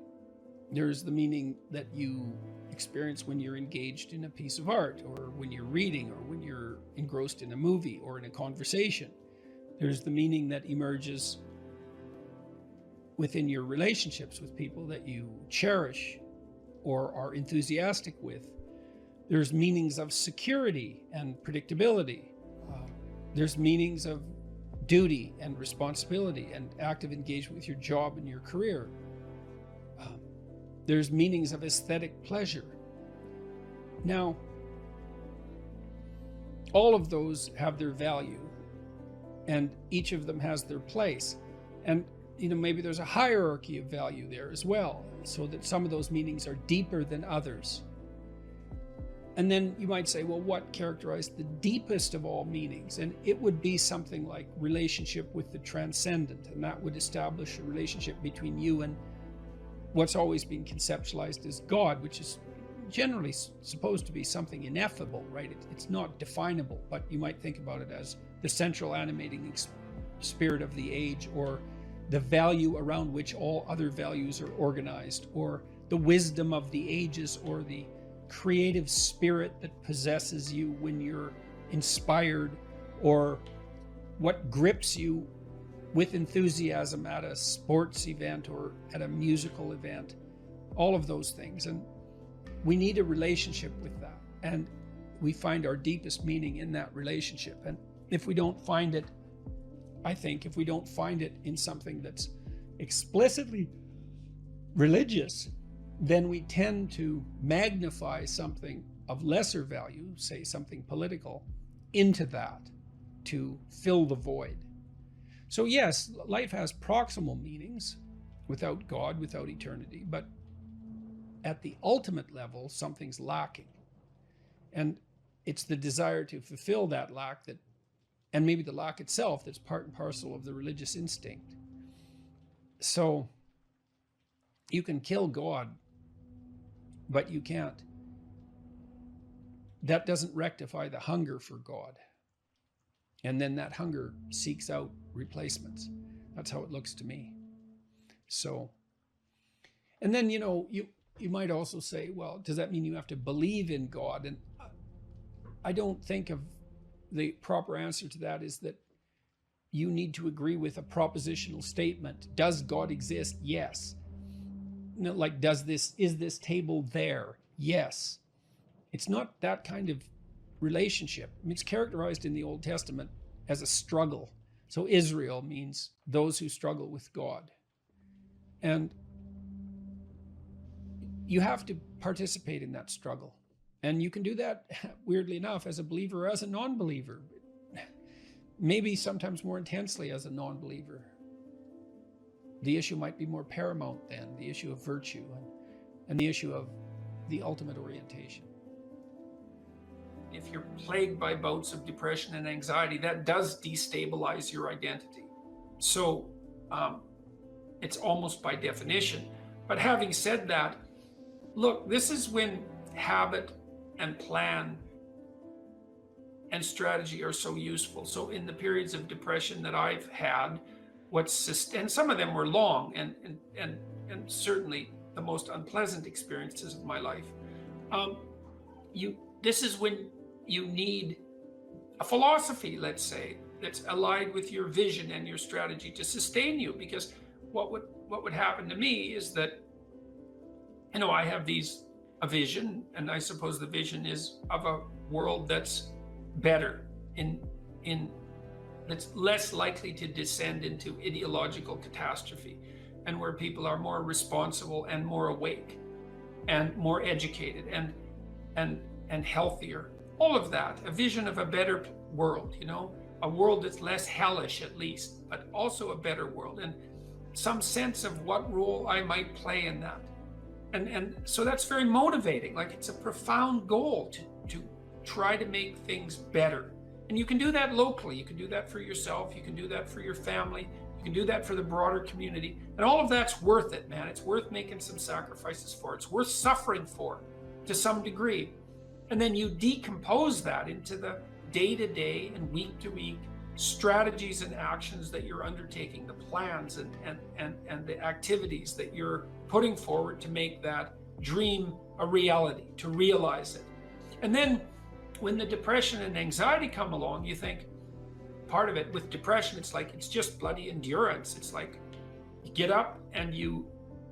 There's the meaning that you experience when you're engaged in a piece of art, or when you're reading, or when you're engrossed in a movie or in a conversation. There's the meaning that emerges within your relationships with people that you cherish or are enthusiastic with. There's meanings of security and predictability. There's meanings of duty and responsibility and active engagement with your job and your career. There's meanings of aesthetic pleasure. Now, all of those have their value, and each of them has their place. And you know, maybe there's a hierarchy of value there as well, so that some of those meanings are deeper than others. And then you might say, well, what characterized the deepest of all meanings? And it would be something like relationship with the transcendent, and that would establish a relationship between you and what's always been conceptualized as God, which is generally supposed to be something ineffable, right? It's not definable, but you might think about it as the central animating spirit of the age, or the value around which all other values are organized, or the wisdom of the ages, or the creative spirit that possesses you when you're inspired, or what grips you with enthusiasm at a sports event or at a musical event. All of those things. And we need a relationship with that. And we find our deepest meaning in that relationship. And if we don't find it, I think if we don't find it in something that's explicitly religious, then we tend to magnify something of lesser value, say something political, into that to fill the void. So yes, life has proximal meanings without God, without eternity, but at the ultimate level, something's lacking. And it's the desire to fulfill that lack that, and maybe the lack itself, that's part and parcel of the religious instinct. So you can kill God, but you can't. That doesn't rectify the hunger for God. And then that hunger seeks out replacements. That's how it looks to me. So, and then, you know, you might also say, well, does that mean you have to believe in God? And I don't think of the proper answer to that is that you need to agree with a propositional statement. Does God exist? Yes. You know, like, is this table there? Yes. It's not that kind of relationship. I mean, it's characterized in the Old Testament as a struggle. So Israel means those who struggle with God. And you have to participate in that struggle. And you can do that, weirdly enough, as a believer or as a non-believer. Maybe sometimes more intensely as a non-believer. The issue might be more paramount then, the issue of virtue and the issue of the ultimate orientation. If you're plagued by bouts of depression and anxiety, that does destabilize your identity. So It's almost by definition. But having said that, look, this is when habit and plan and strategy are so useful. So in the periods of depression that I've had, and some of them were long and certainly the most unpleasant experiences of my life. This is when you need a philosophy, let's say, that's allied with your vision and your strategy to sustain you. Because what would happen to me is that, I have a vision, and I suppose the vision is of a world that's better, that's less likely to descend into ideological catastrophe, and where people are more responsible and more awake and more educated and healthier. All of that, a vision of a better world, a world that's less hellish at least, but also a better world, and some sense of what role I might play in that. And so that's very motivating. Like, it's a profound goal to try to make things better. And you can do that locally. You can do that for yourself. You can do that for your family. You can do that for the broader community. And all of that's worth it, man. It's worth making some sacrifices for. It's worth suffering for to some degree. And then you decompose that into the day-to-day and week-to-week strategies and actions that you're undertaking, the plans and the activities that you're putting forward to make that dream a reality, to realize it. And then when the depression and anxiety come along, you think, part of it with depression, it's just bloody endurance. It's like you get up and you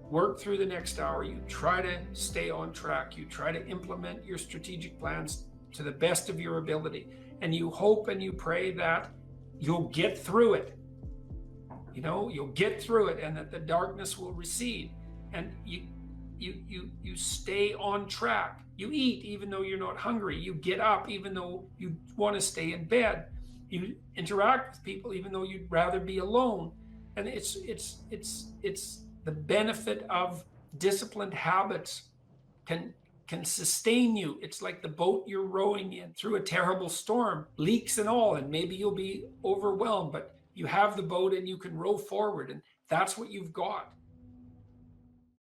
work through the next hour, you try to stay on track, you try to implement your strategic plans to the best of your ability, and you hope and you pray that you'll get through it. You'll get through it, and that the darkness will recede, and you stay on track. You eat even though you're not hungry. You get up even though you want to stay in bed. You interact with people even though you'd rather be alone. And it's the benefit of disciplined habits can sustain you. It's like the boat you're rowing in through a terrible storm, leaks and all, and maybe you'll be overwhelmed, but you have the boat and you can row forward, and that's what you've got.